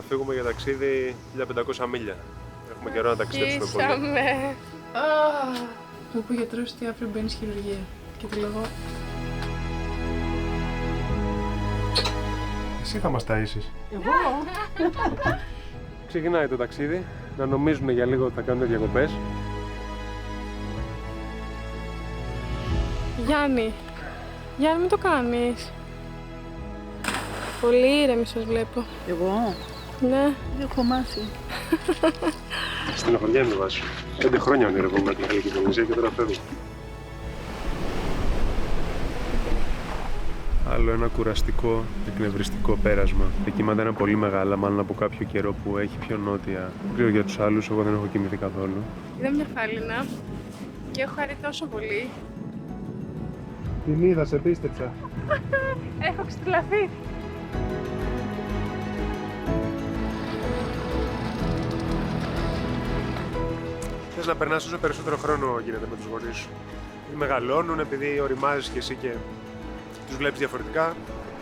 Θα φύγουμε για ταξίδι 1500 μίλια. Έχουμε καιρό να ταξιδέψουμε πολύ. Μου είπε ο γιατρός ότι αύριο μπαίνεις χειρουργία. Και του λέω: Εσύ θα μας ταΐσεις. εγώ? Ξεκινάει το ταξίδι, να νομίζουν για λίγο ότι θα κάνουν διακοπές. Γιάννη, μην το κάνεις. Πολύ ήρεμη σας βλέπω. Εγώ Ναι. δεν έχω μάθει. Στενοχωριά με βάση. 5 χρόνια ονειρευόμουν τη Γαλλική Πολυνησία και τώρα φεύγω. Άλλο ένα κουραστικό, εκνευριστικό πέρασμα. Τα κύματα είναι πολύ μεγάλα, μάλλον από κάποιο καιρό που έχει πιο νότια. Δεν ξέρω για τους άλλους, εγώ δεν έχω κοιμηθεί καθόλου. Είδα μια φάλινα και έχω χαρεί τόσο πολύ. Την είδα, σε πίστεψα. Έχω ξετρελαθεί. Θες να περνάς όσο περισσότερο χρόνο γίνεται με τους γονείς σου. Μεγαλώνουν επειδή οριμάζεις και εσύ και τους βλέπεις διαφορετικά.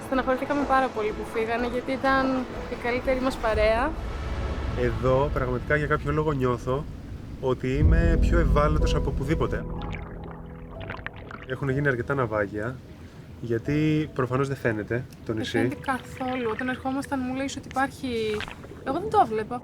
Στεναχωρηθήκαμε πάρα πολύ που φύγανε γιατί ήταν η καλύτερη μας παρέα. Εδώ πραγματικά για κάποιο λόγο νιώθω ότι είμαι πιο ευάλωτος από οπουδήποτε. Έχουν γίνει αρκετά ναυάγια, γιατί προφανώς δεν φαίνεται το νησί. Δεν φαίνεται καθόλου. Όταν ερχόμασταν μου λέει ότι υπάρχει... Εγώ δεν το έβλεπα.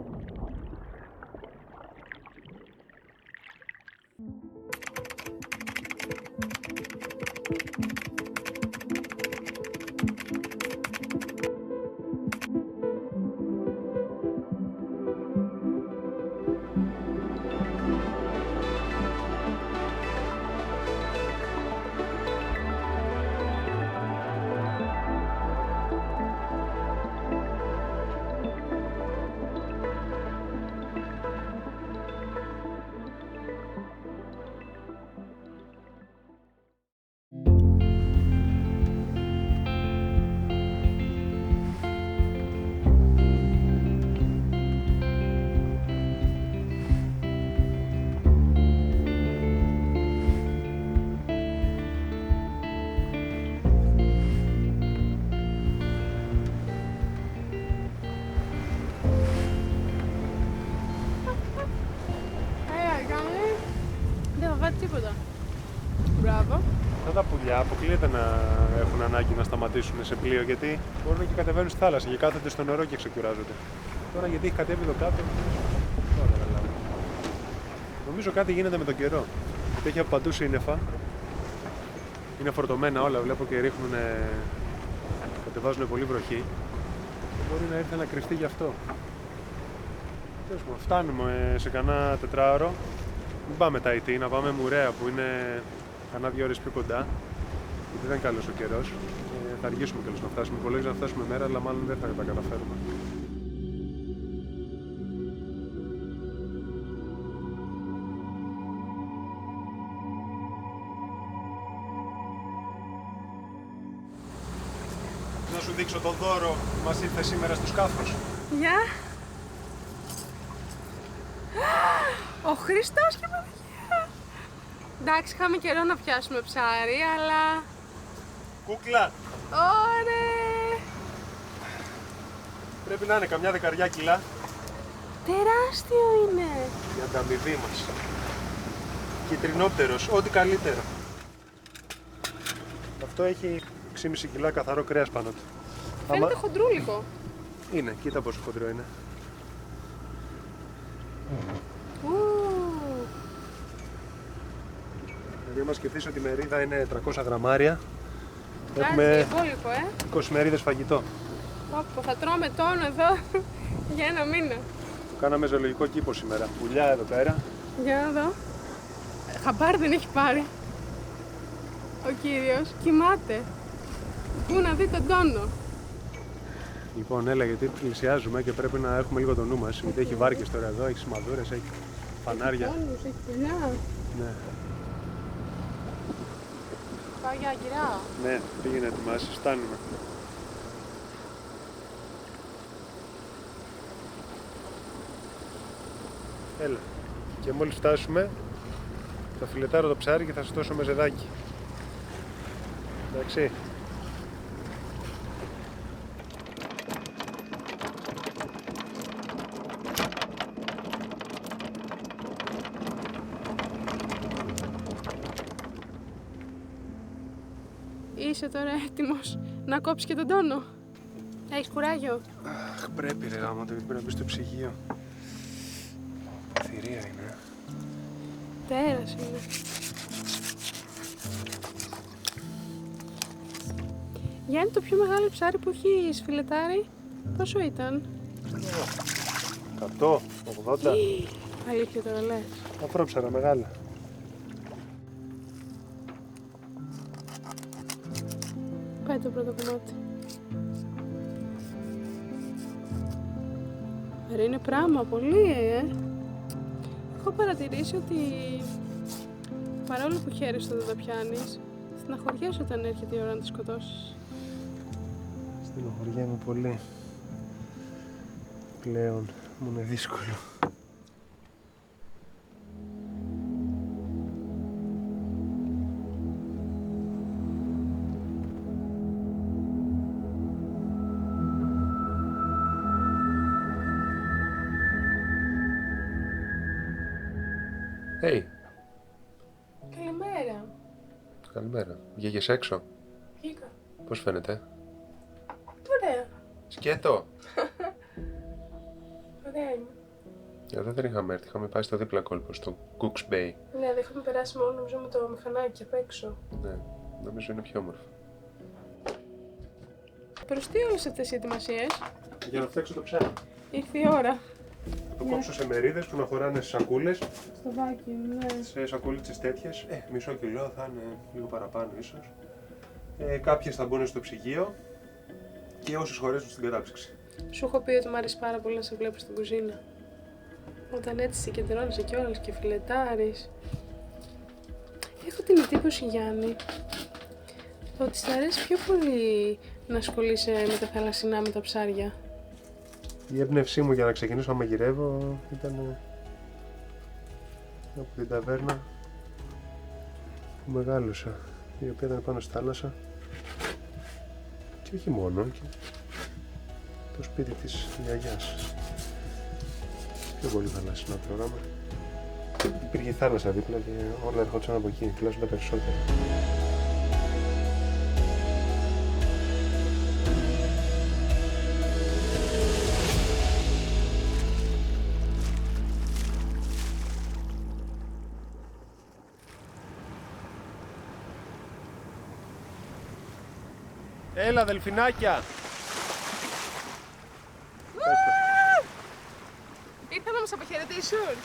Δεν θα βάλει τίποτα. Μπράβο. Αυτά τα πουλιά αποκλείεται να έχουν ανάγκη να σταματήσουν σε πλοίο, γιατί μπορούν και κατεβαίνουν στη θάλασσα και κάθονται στο νερό και ξεκουράζονται. Τώρα γιατί έχει κατέβει εδώ κάτω, δεν καταλάβω. Νομίζω κάτι γίνεται με τον καιρό. Γιατί έχει από παντού σύννεφα. Είναι φορτωμένα όλα, βλέπω και ρίχνουν. Κατεβάζουν πολύ βροχή. Μπορεί να ήρθε να κρυφτεί γι' αυτό. Τέλος πάντων, φτάνουμε σε κανένα τετράωρο. Μην πάμε Ταϊτή, να πάμε Μουρέα που είναι κανένα 2 ώρες πιο κοντά. Γιατί δεν είναι καλός ο καιρός. Θα αργήσουμε κιόλας να φτάσουμε. Υπολόγιζα να φτάσουμε μέρα, αλλά μάλλον δεν θα τα καταφέρουμε. Να σου δείξω το δώρο που μας ήρθε σήμερα στο σκάφος. Γεια. Ο Χριστός και Παναγία. Εντάξει, είχαμε καιρό να πιάσουμε ψάρι, αλλά... Κούκλα! Ωραία! Πρέπει να είναι καμιά 10 κιλά Τεράστιο είναι! για ανταμοιβή μας. Κιτρινόπτερος, ό,τι καλύτερο. Αυτό έχει 6,5 κιλά καθαρό κρέας πάνω του. Φαίνεται χοντρούλικο. Είναι, κοίτα πόσο χοντρό είναι. Δηλαδή, άμα σκεφτείς ότι η μερίδα είναι 300 γραμμάρια, Έχουμε υπόλοιπο, 20 μερίδες φαγητό. Πω, θα τρώμε τόνο εδώ για ένα μήνα. Κάναμε ζωολογικό κήπο σήμερα. Πουλιά εδώ πέρα. Για να δω. Χαμπάρ δεν έχει πάρει. Ο κύριος κοιμάται. Πού να δει τον τόνο. Λοιπόν, έλα, γιατί πλησιάζουμε και πρέπει να έχουμε λίγο το νου μας. Γιατί έχει βάρκες τώρα εδώ, έχει σημαδούρες, έχει φανάρια. Τόνους, έχει πουλιά. Ναι, Πάω για αγκυρά. ναι, πήγαινε να ετοιμάσεις, φτάνουμε. Έλα. Και μόλις φτάσουμε, θα φιλετάρω το ψάρι και θα σας δώσω μεζεδάκι. Εντάξει. Είσαι τώρα έτοιμος να κόψεις και τον τόνο? Έχεις κουράγιο? Αχ, πρέπει ρε γάμο, γιατί πρέπει να μπει στο ψυγείο. Θηρία είναι. Τέρας είναι. Γιάννη, το πιο μεγάλο ψάρι που έχει φιλετάρει, πόσο ήταν? 100, 80. Αλήθεια τώρα λες? Αφρόψαρα μεγάλα. Πάει το πρώτο κομμάτι. Ρε, είναι πράγμα πολύ, Έχω παρατηρήσει ότι παρόλο που χαίρεσαι όταν τα πιάνεις, στεναχωριέσαι όταν έρχεται η ώρα να τα σκοτώσεις. Στενοχωριέμαι πολύ. Πλέον μου είναι δύσκολο. Hey. Καλημέρα. Καλημέρα. Βγήκες έξω? Βγήκα. Πώς φαίνεται? Ωραία. Σκέτο! Ωραία είμαι. Εδώ δεν είχαμε έρθει, είχαμε πάει στο δίπλα κόλπο, στο Cooks Bay. Ναι, δεν είχαμε περάσει μόνο νομίζω με το μηχανάκι απ' έξω. Ναι, νομίζω είναι πιο όμορφο. Προς τι όλες αυτές οι ετοιμασίες? Για να φτιάξω το ψάρι. Ήρθε η ώρα. Το κόψω σε μερίδες που να χωράνε σε σακούλες. Στο vacuum, ναι. Σε σακούλιτσες τέτοιες, μισό κιλό, θα είναι λίγο παραπάνω ίσως. Κάποιες θα μπουν στο ψυγείο και όσες χωρέσουν στην κατάψυξη. Σου έχω πει ότι μου αρέσει πάρα πολύ να σε βλέπω στην κουζίνα. Όταν έτσι συγκεντρώνεσαι κιόλας και φιλετάρεις. Έχω την εντύπωση, Γιάννη, ότι σ' αρέσει πιο πολύ να ασχολείσαι με τα θαλασσινά, με τα ψάρια. Η έμπνευσή μου για να ξεκινήσω να μαγειρεύω ήταν από την ταβέρνα που μεγάλωσα, η οποία ήταν πάνω στη θάλασσα και όχι μόνο, και το σπίτι της γιαγιάς. Πιο πολύ θαλασσινό πρόγραμμα. Υπήρχε θάλασσα δίπλα και όλα ερχόντουσαν από εκεί, τουλάχιστον τα περισσότερα. Έλα, δελφινάκια! Ήρθα να μας αποχαιρετήσουν.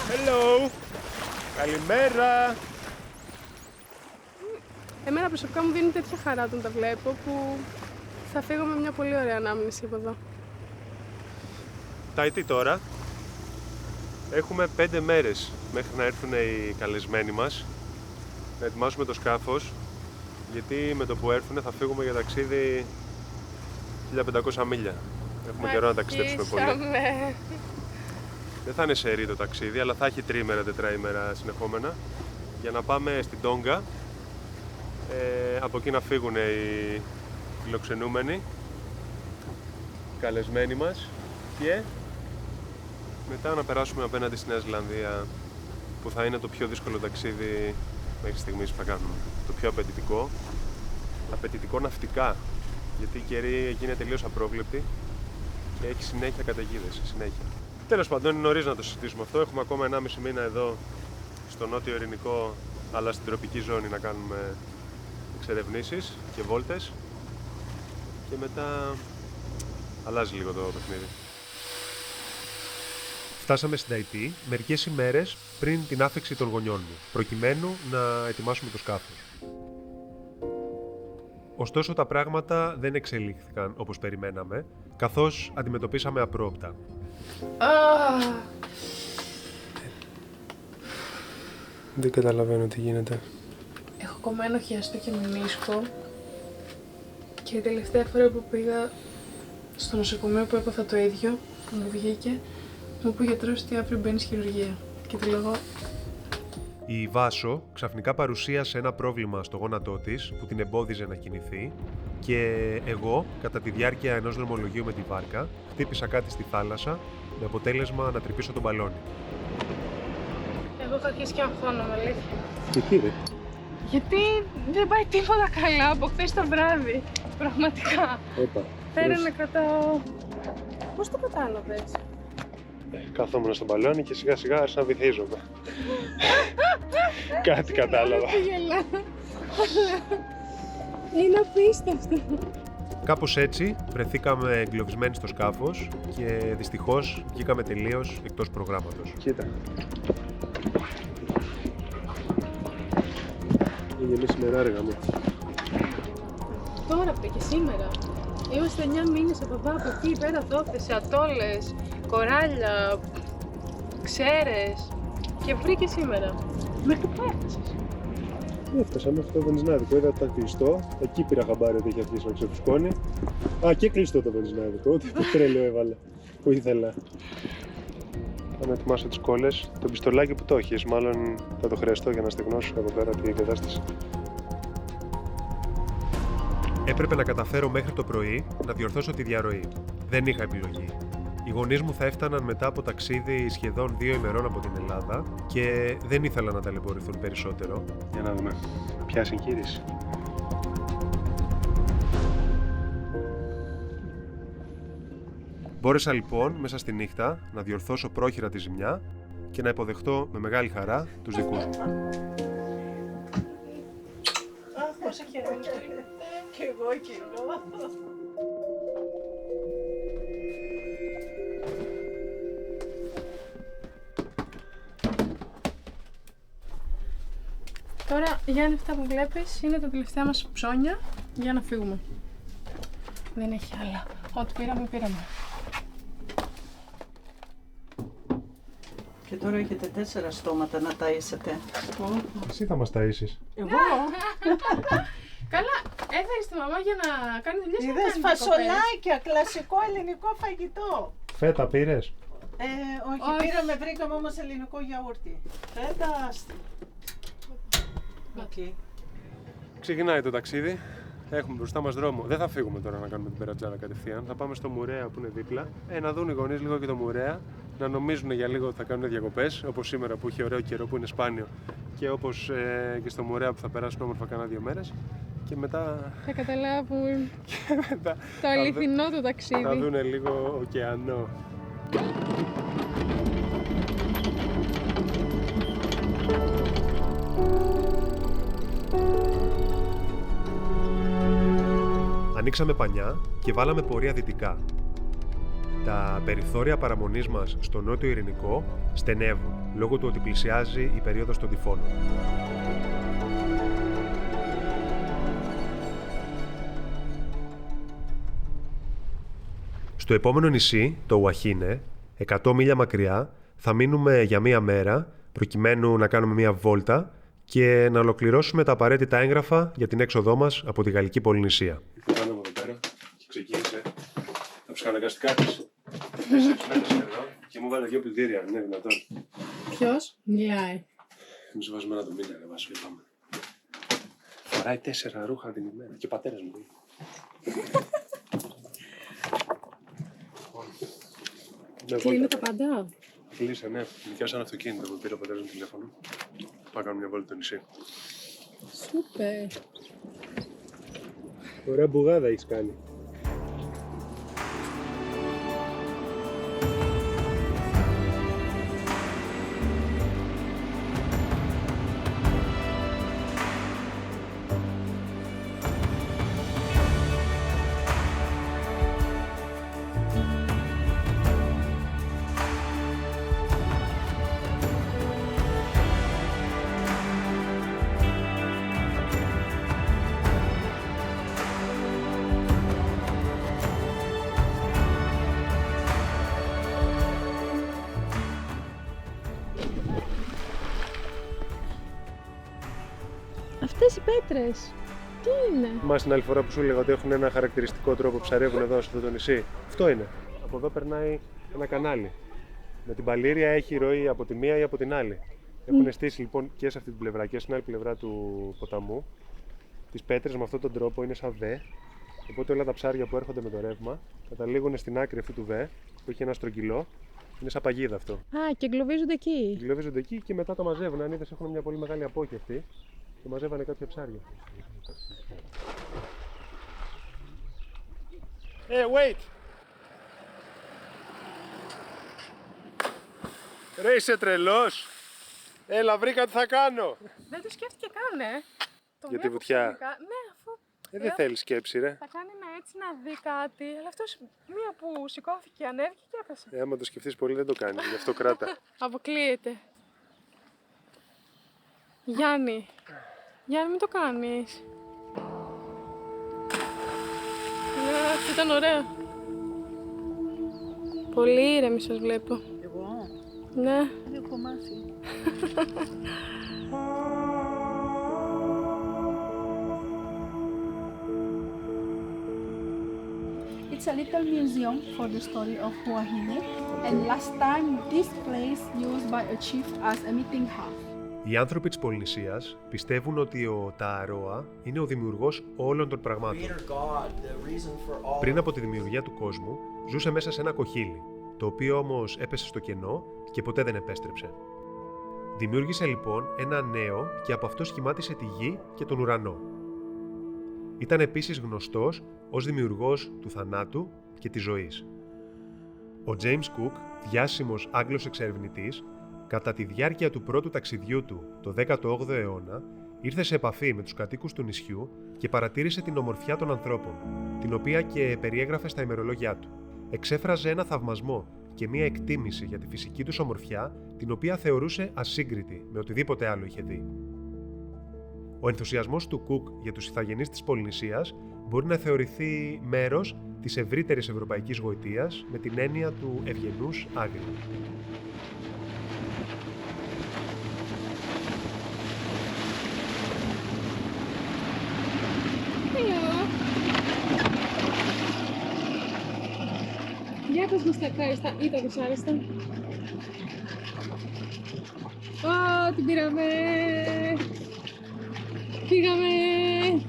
Hello! Καλημέρα! Εμένα προσωπικά μου δίνει τέτοια χαρά όταν τα βλέπω που θα φύγω με μια πολύ ωραία ανάμνηση από εδώ. Ταϊτή τώρα. Έχουμε 5 μέρες μέχρι να έρθουν οι καλεσμένοι μας. Να ετοιμάσουμε το σκάφος, γιατί με το που έρθουν θα φύγουμε για ταξίδι 1500 μίλια. Έχουμε καιρό να ταξιδέψουμε πολύ. Δεν θα είναι σε ρί το ταξίδι, αλλά θα έχει 3 τετράημερα συνεχόμενα για να πάμε στην Τόγκα. Από εκεί να φύγουν οι φιλοξενούμενοι, οι καλεσμένοι μας, και μετά να περάσουμε απέναντι στη Νέα Ζηλανδία, που θα είναι το πιο δύσκολο ταξίδι μέχρι στιγμής που θα κάνουμε. Το πιο απαιτητικό ναυτικά, γιατί η καιρή εκεί είναι τελείως απρόβλεπτη και έχει συνέχεια καταιγίδες, συνέχεια. Τέλος πάντων, είναι νωρίς να το συζητήσουμε αυτό. Έχουμε ακόμα 1,5 μήνα εδώ στο νότιο ειρηνικό, αλλά στην τροπική ζώνη, να κάνουμε εξερευνήσεις και βόλτες, και μετά αλλάζει λίγο το παιχνίδι. Φτάσαμε στην Ταϊτή μερικές ημέρες πριν την άφιξη των γονιών μου, προκειμένου να ετοιμάσουμε το σκάφος. Ωστόσο, τα πράγματα δεν εξελίχθηκαν όπως περιμέναμε, καθώς αντιμετωπίσαμε απρόοπτα. Δεν καταλαβαίνω τι γίνεται. Έχω κομμένο χιαστό και μηνίσκο και η τελευταία φορά που πήγα στο νοσοκομείο που έπαθα το ίδιο, που μου βγήκε, μου είπε ο γιατρός ότι αύριο μπαίνεις χειρουργία. Και του λέγω... Η Βάσο ξαφνικά παρουσίασε ένα πρόβλημα στο γόνατό της που την εμπόδιζε να κινηθεί, και εγώ, κατά τη διάρκεια ενός δρομολογίου με τη βάρκα, χτύπησα κάτι στη θάλασσα με αποτέλεσμα να τρυπήσω τον μπαλόνι. Εγώ είχα αρχίσει και αγχώνομαι, αλήθεια. Τι ρε? Γιατί δεν πάει τίποτα καλά από χθες το βράδυ. Πραγματικά. Όπα. Θέλω να κρατάω. Πώς το κατάλαβες? Καθόμουν στο μπαλόνι και σιγά σιγά άρχισα να βυθίζομαι. Κάτι κατάλαβα. Είναι απίστευτο. Κάπως έτσι βρεθήκαμε εγκλωβισμένοι στο σκάφος και δυστυχώς βγήκαμε τελείως εκτός προγράμματος. Κοίτα. Είναι γεμίσει νερά, ρε γαμώ. Τώρα πήγε σήμερα. Είμαστε 9 μήνες από εδώ, από εκεί, πέρα δόθες, σε ατόλες, κοράλια, ξέρες. Και βρήκε σήμερα. Μέχρι πού έφτασες? Έφτασα μέχρι το βενζινάδικο. Είδα ότι ήταν κλειστό. Εκεί πήρα χαμπάρι ότι είχε αρχίσει να ξεφουσκώνει. Α, και κλειστό το βενζινάδικο. Ό,τι το τρέλιο έβαλε που ήθελα. Θα να ετοιμάσω τις κόλλες. Το πιστολάκι που το έχεις, μάλλον θα το χρειαστώ για να στεγνώσω εδώ πέρα την κατάσταση. Έπρεπε να καταφέρω μέχρι το πρωί να διορθώσω τη διαρροή. Δεν είχα επιλογή. Οι γονείς μου θα έφταναν μετά από ταξίδι σχεδόν 2 ημερών από την Ελλάδα και δεν ήθελα να ταλαιπωρηθούν περισσότερο. Για να δούμε. Ποια συγκύρηση. Μπόρεσα λοιπόν μέσα στη νύχτα να διορθώσω πρόχειρα τη ζημιά και να υποδεχτώ με μεγάλη χαρά τους δικούς μου. Αχ, πόσα χαίρομαι. Κι εγώ. Τώρα, Γιάννη, αυτά που βλέπεις είναι τα τελευταία μας ψώνια για να φύγουμε. Δεν έχει άλλα. Ό,τι πήραμε. Και τώρα έχετε 4 στόματα να ταΐσετε. Εσύ θα μας ταΐσεις. Εγώ? Καλά, έφερες τη μαμά για να κάνει δουλειές. Είδες φασολάκια, κλασικό ελληνικό φαγητό. Φέτα πήρες? Όχι, βρήκαμε όμως ελληνικό γιαούρτι. Φέτα. Ξεκινάει το ταξίδι. Έχουμε μπροστά μας δρόμο. Δεν θα φύγουμε τώρα να κάνουμε την Περατζάρα κατευθείαν. Θα πάμε στο Μουρέα που είναι δίπλα. Να δουν οι γονείς λίγο και το Μουρέα. Να νομίζουν για λίγο ότι θα κάνουν διακοπές. Όπως σήμερα που είχε ωραίο καιρό, που είναι σπάνιο. Και όπως και στο Μουρέα που θα περάσουν όμορφα κάνα 2 μέρες. Και μετά. Θα καταλάβουν. Το αληθινό το ταξίδι. Θα δουν λίγο ωκεανό. Ανοίξαμε πανιά και βάλαμε πορεία δυτικά. Τα περιθώρια παραμονής μας στο νότιο Ειρηνικό στενεύουν λόγω του ότι πλησιάζει η περίοδος των τυφώνων. Στο επόμενο νησί, το Ουαχίνε, 100 μίλια μακριά, θα μείνουμε για 1 μέρα προκειμένου να κάνουμε μια βόλτα και να ολοκληρώσουμε τα απαραίτητα έγγραφα για την έξοδό μας από τη Γαλλική Πολυνησία. Πάμε εδώ πέρα και ξεκίνησε τα ψυχαναγκαστικά της. 4 μέρες εδώ και μου βάλε 2 πλυντήρια, είναι δυνατόν? Ποιος? Μιλάει. Εμείς βάζουμε ένα το μήνα, ρε Βάσο, πάμε. Φοράει 4 ρούχα την ημέρα και ο πατέρας μου. Κλείνει τα πάντα. Κλείσε, ναι. Νοικιάσα ένα αυτοκίνητο που πήρε ο πατέρας μου τηλέφωνο. Πάω να κάνω μια βόλτα στο νησί. Σούπερ. Ωραία μπουγάδα έχεις κάνει. Αυτές οι πέτρες, τι είναι? Θυμάσαι την άλλη φορά που σου έλεγα ότι έχουν ένα χαρακτηριστικό τρόπο που ψαρεύουν εδώ σε αυτό το νησί? Αυτό είναι. Από εδώ περνάει ένα κανάλι. Με την παλήρια έχει ροή από τη μία ή από την άλλη. Έχουν στήσει λοιπόν και σε αυτή την πλευρά και στην άλλη πλευρά του ποταμού τις πέτρες με αυτόν τον τρόπο, είναι σαν βε. Οπότε όλα τα ψάρια που έρχονται με το ρεύμα καταλήγουν στην άκρη αυτού του βε που έχει ένα στρογγυλό. Είναι σαν παγίδα αυτό. Α, και εγκλωβίζονται εκεί. Εγκλωβίζονται εκεί και μετά το μαζεύουν. Αν είδες, έχουν μια πολύ μεγάλη απόκευτη και μαζεύανε κάποια ψάρια. Wait! Ρε, είσαι τρελός! Έλα, βρήκα τι θα κάνω! Δεν το σκέφτηκε καν, Το Για τη βλέπω βουτιά. ξαφνικά. Ναι, αφού Δεν θέλει σκέψη, ρε. θα κάνει έτσι να δει κάτι, αλλά αυτός μία που σηκώθηκε, ανέβηκε και έπεσε. Άμα το σκεφτείς πολύ δεν το κάνει, γι' αυτό κράτα. Αποκλείεται. Γιάννη, μην το κάνεις. Ναι, αυτό ήταν ωραίο. Πολύ ήρεμη σας βλέπω. Εγώ Ναι. δεν έχω μάθει. It's a little museum for the story of Hua Hin, and last time this place used by a chief as a meeting house. Οι άνθρωποι της Πολυνησίας πιστεύουν ότι ο Τααρόα είναι ο δημιουργός όλων των πραγμάτων. Πριν από τη δημιουργία του κόσμου, ζούσε μέσα σε ένα κοχύλι, το οποίο όμως έπεσε στο κενό και ποτέ δεν επέστρεψε. Δημιούργησε λοιπόν ένα νέο και από αυτό σχημάτισε τη γη και τον ουρανό. Ήταν επίσης γνωστός ως δημιουργός του θανάτου και της ζωής. Ο James Cook, διάσημος Άγγλος εξερευνητής, κατά τη διάρκεια του πρώτου ταξιδιού του το 18ο αιώνα, ήρθε σε επαφή με τους κατοίκους του νησιού και παρατήρησε την ομορφιά των ανθρώπων, την οποία και περιέγραφε στα ημερολόγια του. Εξέφραζε ένα θαυμασμό και μία εκτίμηση για τη φυσική τους ομορφιά, την οποία θεωρούσε ασύγκριτη με οτιδήποτε άλλο είχε δει. Ο ενθουσιασμός του Κουκ για τους ηθαγενείς της Πολυνησίας μπορεί να θεωρηθεί μέρος της ευρύτερης ευρωπαϊκής γοητείας με την έννοια του ευγενούς Άγριου. Για πες μας τα ευχάριστα ή τα δυσάρεστα. Την πήραμε! Πήγαμε!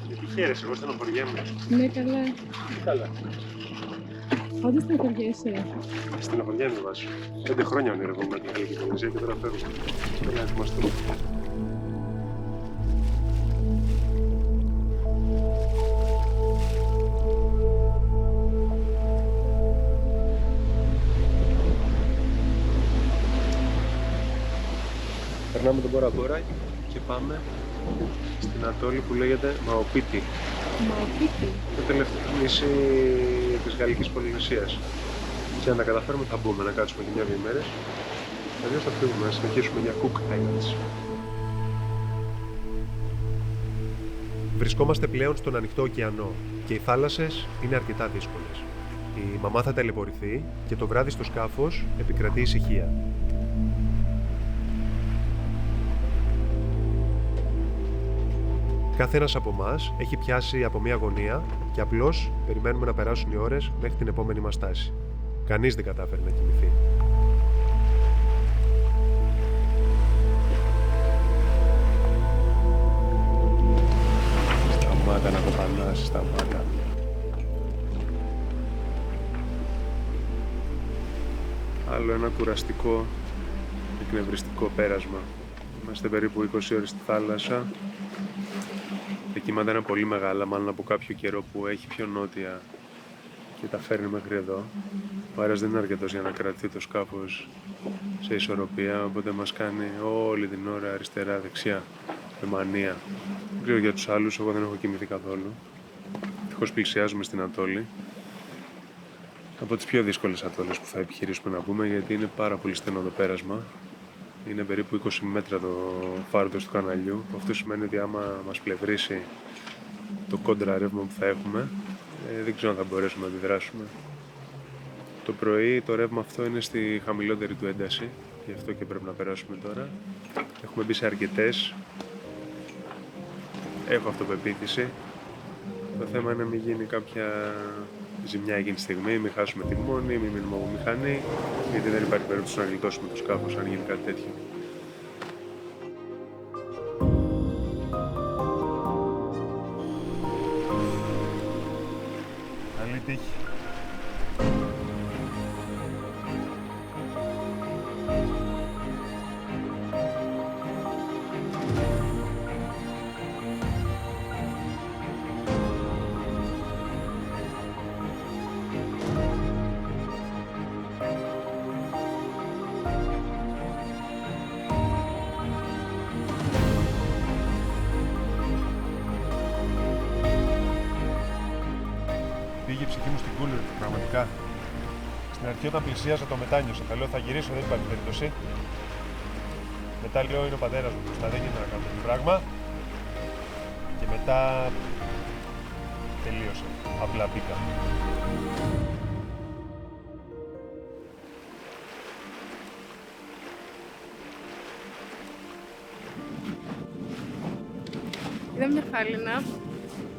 Γιατί χαίρεσαι, εγώ στενοχωριέμαι. Ναι, καλά. Καλά. Όντως στενοχωριέσαι. Στενοχωριέμαι βάσου. 5 χρόνια ονειρευόμαι την Γαλλική Πολυνησία και τώρα φεύγω. Θέλω να ετοιμαστούμε. Περνάμε τον Μπόρα και πάμε στην ατόλη που λέγεται Μαοπίτι. Μαοπίτι. Το τελευταίο νησί της Γαλλικής Πολυνησίας. Και αν τα καταφέρουμε θα μπούμε να κάτσουμε και μια-δύο μέρες. Αλλιώς θα φύγουμε να συνεχίσουμε για Cook Islands. Βρισκόμαστε πλέον στον ανοιχτό ωκεανό και οι θάλασσες είναι αρκετά δύσκολες. Η μαμά θα ταλαιπωρηθεί και το βράδυ στο σκάφος επικρατεί ησυχία. Κάθε ένας από εμάς έχει πιάσει από μια γωνία και απλώς περιμένουμε να περάσουν οι ώρες μέχρι την επόμενη μας στάση. Κανείς δεν κατάφερε να κοιμηθεί. Σταμάτα να κοπανάς, σταμάτα. Άλλο ένα κουραστικό, εκνευριστικό πέρασμα. Είμαστε περίπου 20 ώρες στη θάλασσα. Τα κύματα είναι πολύ μεγάλα, μάλλον από κάποιο καιρό που έχει πιο νότια και τα φέρνει μέχρι εδώ. Ο αέρας δεν είναι αρκετός για να κρατήσει το σκάφος σε ισορροπία, οπότε μας κάνει όλη την ώρα αριστερά-δεξιά με μανία. Δεν ξέρω για τους άλλους, εγώ δεν έχω κοιμηθεί καθόλου. Ευτυχώς πλησιάζουμε στην ατόλη. Από τις πιο δύσκολες ατόλες που θα επιχειρήσουμε να πούμε, γιατί είναι πάρα πολύ στενό το πέρασμα. Είναι περίπου 20 μέτρα το φάρδος του καναλιού. Αυτό σημαίνει ότι άμα μας πλευρίσει το κόντρα ρεύμα που θα έχουμε, δεν ξέρω αν θα μπορέσουμε να αντιδράσουμε. Το πρωί το ρεύμα αυτό είναι στη χαμηλότερη του ένταση, γι' αυτό και πρέπει να περάσουμε τώρα. Έχουμε μπει σε αρκετές. Έχω αυτοπεποίθηση. Το θέμα είναι να μην γίνει κάποια ζημιά εκείνη τη στιγμή, μην χάσουμε τη μόνη, μην μείνουμε από μηχανή, γιατί δεν υπάρχει περίπτωση να γλιτώσουμε το σκάφος αν γίνει κάτι τέτοιο. Καλή τύχη. Πήγε η ψυχή μου στην κούλουρη, πραγματικά. Στην αρχή όταν πλησίαζα το μετάνιωσα. Θα λέω θα γυρίσω, δεν υπάρχει περίπτωση. Μετά λέω είναι ο πατέρας μου μπροστά, δεν γίνεται να κάνω τέτοιο πράγμα. Και μετά τελείωσε. Απλά μπήκα. Είδα μια φάλαινα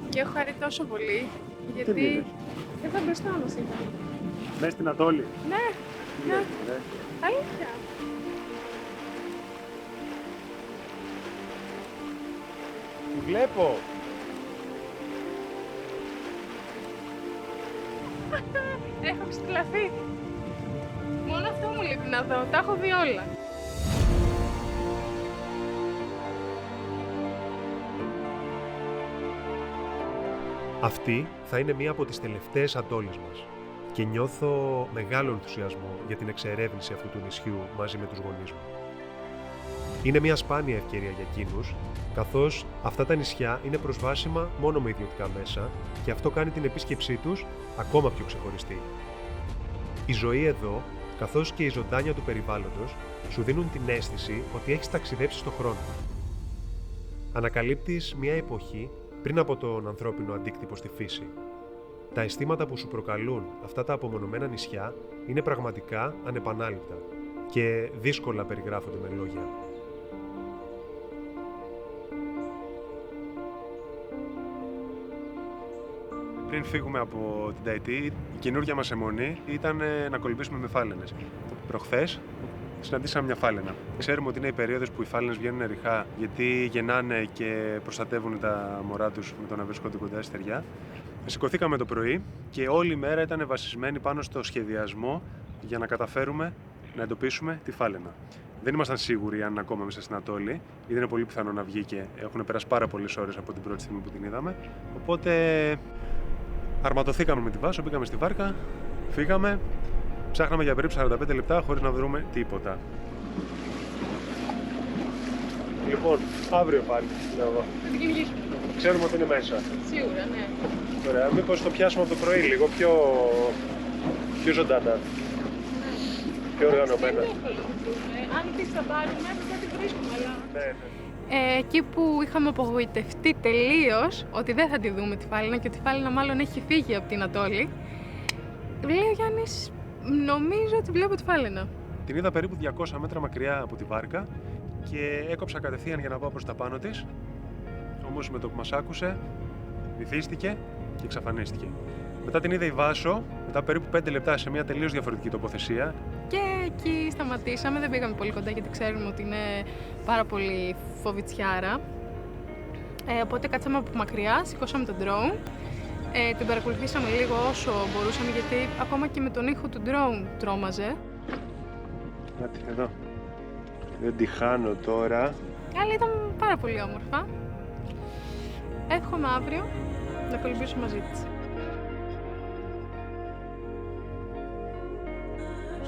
και έχω χαρεί τόσο πολύ γιατί εδώ μπροστά μας ήταν. Μέσα στην Ατόλη. Ναι, ναι, αλήθεια. Τη βλέπω. Έχω ξετρελαθεί. Μόνο αυτό μου λείπει να δω, τα έχω δει όλα. Αυτή θα είναι μία από τις τελευταίες ατόλες μας και νιώθω μεγάλο ενθουσιασμό για την εξερεύνηση αυτού του νησιού μαζί με τους γονείς μου. Είναι μια σπάνια ευκαιρία για εκείνους, καθώς αυτά τα νησιά είναι προσβάσιμα μόνο με ιδιωτικά μέσα και αυτό κάνει την επίσκεψή τους ακόμα πιο ξεχωριστή. Η ζωή εδώ, καθώς και η ζωντάνια του περιβάλλοντος, σου δίνουν την αίσθηση ότι έχεις ταξιδέψει στον χρόνο. Ανακαλύπτεις μια εποχή πριν από τον ανθρώπινο αντίκτυπο στη φύση. Τα αισθήματα που σου προκαλούν αυτά τα απομονωμένα νησιά είναι πραγματικά ανεπανάληπτα και δύσκολα περιγράφονται με λόγια. Πριν φύγουμε από την Ταϊτή, η καινούργια μας αιμονή ήταν να κολυμπήσουμε με φάλαινες. Προχθές συναντήσαμε μια φάλαινα. Ξέρουμε ότι είναι η περίοδος που οι φάλαινες βγαίνουν ριχά γιατί γεννάνε και προστατεύουν τα μωρά τους με το να βρίσκονται κοντά στη στεριά. Σηκωθήκαμε το πρωί και όλη η μέρα ήταν βασισμένη πάνω στο σχεδιασμό για να καταφέρουμε να εντοπίσουμε τη φάλαινα. Δεν ήμασταν σίγουροι αν είναι ακόμα μέσα στην Ατόλη, γιατί είναι πολύ πιθανό να βγει και έχουν περάσει πάρα πολλές ώρες από την πρώτη στιγμή που την είδαμε. Οπότε αρματωθήκαμε με τη Βάσο, μπήκαμε στη βάρκα, φύγαμε, ψάχναμε για περίπου 45 λεπτά χωρίς να βρούμε τίποτα. Λοιπόν, αύριο πάλι, λέω εγώ. Θα την κυνηγήσουμε. Ξέρουμε ότι είναι μέσα. Σίγουρα, ναι. Ωραία, μήπως το πιάσουμε από το πρωί λίγο πιο ζωντανά. Πιο οργανωμένα. Αν τη θα πάρουμε, θα τη βρίσκουμε, αλλά... Ναι. Εκεί που είχαμε απογοητευτεί τελείως ότι δεν θα τη δούμε τη φάλαινα και ότι η φάλαινα μάλλον έχει φύγει από την Ατόλη, λέει ο Γιάννης, νομίζω ότι βλέπω τη φάλαινα. Την είδα περίπου 200 μέτρα μακριά από τη βάρκα και έκοψα κατευθείαν για να πάω προς τα πάνω της. Όμως με το που μας άκουσε, βυθίστηκε και εξαφανίστηκε. Μετά την είδε η Βάσο, μετά περίπου 5 λεπτά σε μια τελείως διαφορετική τοποθεσία. Και εκεί σταματήσαμε, δεν πήγαμε πολύ κοντά γιατί ξέρουμε ότι είναι πάρα πολύ φοβητσιάρα. Οπότε κάτσαμε από μακριά, σηκώσαμε τον drone. Την παρακολουθήσαμε λίγο όσο μπορούσαμε γιατί ακόμα και με τον ήχο του drone τρόμαζε. Κάτι εδώ. Δεν τη χάνω τώρα. Αλλά ήταν πάρα πολύ όμορφα. Εύχομαι αύριο να κολυμπήσω μαζί της.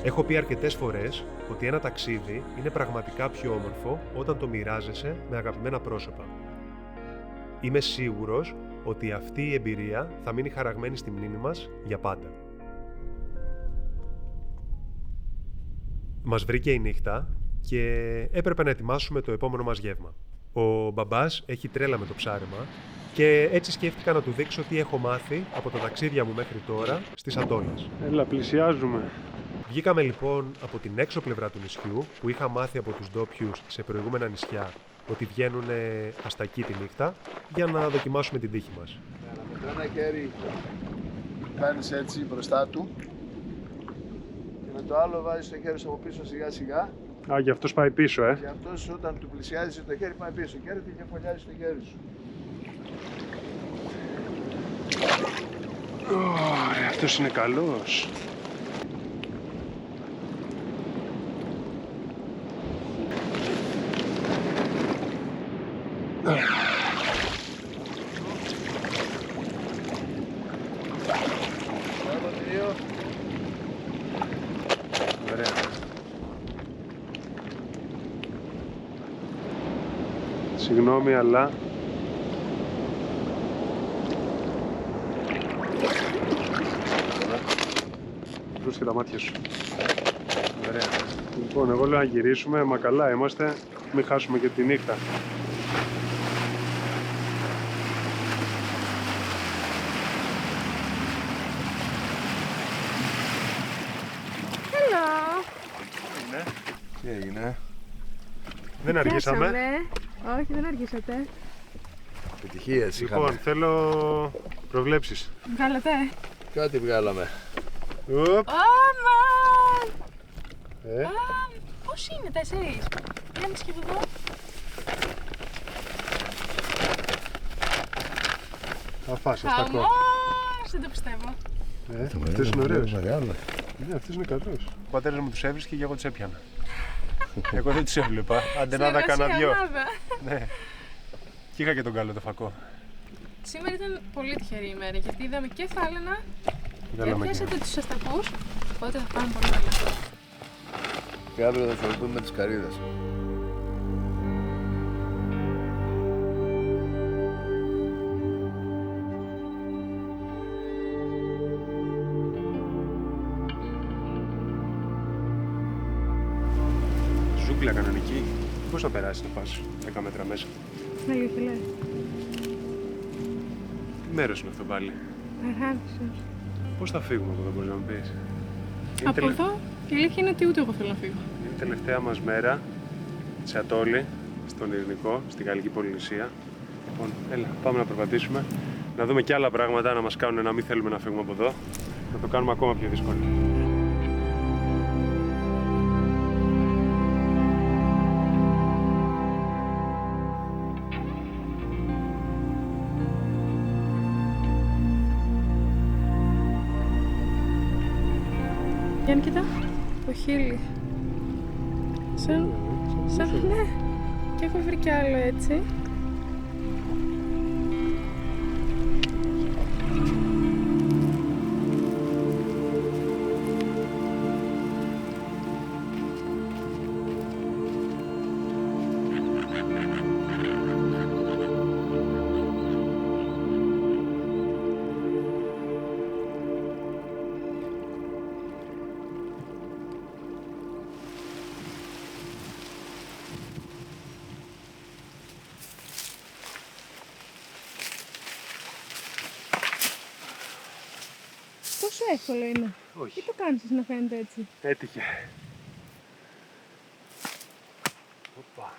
Έχω πει αρκετές φορές ότι ένα ταξίδι είναι πραγματικά πιο όμορφο όταν το μοιράζεσαι με αγαπημένα πρόσωπα. Είμαι σίγουρος ότι αυτή η εμπειρία θα μείνει χαραγμένη στη μνήμη μας για πάντα. Μας βρήκε η νύχτα και έπρεπε να ετοιμάσουμε το επόμενο μας γεύμα. Ο μπαμπάς έχει τρέλα με το ψάρεμα και έτσι σκέφτηκα να του δείξω τι έχω μάθει από τα ταξίδια μου μέχρι τώρα στις Ατόλες. Έλα, πλησιάζουμε. Βγήκαμε λοιπόν από την έξω πλευρά του νησιού που είχα μάθει από τους ντόπιους σε προηγούμενα νησιά ότι βγαίνουν αστακοί τη νύχτα για να δοκιμάσουμε την τύχη μας. Με το ένα χέρι κάνεις έτσι μπροστά του και με το άλλο βάζεις το χέρι σου από πίσω σιγά σιγά. Α, γι' αυτός πάει πίσω, Και αυτός όταν του πλησιάζεις το χέρι πάει πίσω και έρχεται και φωλιάζει το χέρι σου. Ωραία, αυτός είναι καλός. Ωραία. Συγγνώμη, αλλά βρούς και τα μάτια σου. Ωραία. Λοιπόν, εγώ λέω να γυρίσουμε, μα καλά είμαστε, μην χάσουμε και τη νύχτα. Hello! Τι έγινε? Δεν αργήσαμε. Όχι, δεν αργήσατε. Επιτυχίες Λοιπόν, είχαμε. θέλω προβλέψεις. Βγάλατε. Κάτι βγάλαμε. Οπ. Αμάν! Ε, Πώς είναι, 4. Για να σκεφτώ εδώ. θα φας, θα στα ακούω. Δεν το πιστεύω. Αυτές είναι ωραίες. Μεγάλο. Ναι, αυτές είναι καλές. Ο πατέρας μου τους έβρισκε και εγώ τους έπιανα. Εγώ δεν τους έβλεπα. Άντε να τα κάνα δυο. Ναι. Και είχα και τον καλό το φακό. Σήμερα ήταν πολύ τυχερή ημέρα γιατί είδαμε και θάλασσα και Βγάλαμε πιάσατε τους αστακούς. Οπότε θα πάμε πολύ καλά. Και αύριο θα ασχοληθούμε με τις καρύδες. Ζούγκλα κανονική. Πώς θα περάσεις να πας 10 μέτρα μέσα? Αλήθεια. Τι μέρος είναι αυτό πάλι? Παράδεισος. Πώς θα φύγουμε από εδώ, μπορείς να μου πεις? Από εδώ η αλήθεια είναι ότι ούτε εγώ θέλω να φύγω. Είναι η τελευταία μας μέρα σε ατόλι, στον Ειρηνικό, στη Γαλλική Πολυνησία. Λοιπόν, έλα, πάμε να περπατήσουμε. Να δούμε και άλλα πράγματα να μας κάνουν να μην θέλουμε να φύγουμε από εδώ. Να το κάνουμε ακόμα πιο δύσκολο. Γιάννη, κοίτα. Το χείλη. Σαν ναι. Και έχω βρει κι άλλο έτσι. Πόσο εύκολο είναι. Όχι. Τι το κάνεις να φαίνεται έτσι? Έτυχε. Οπα.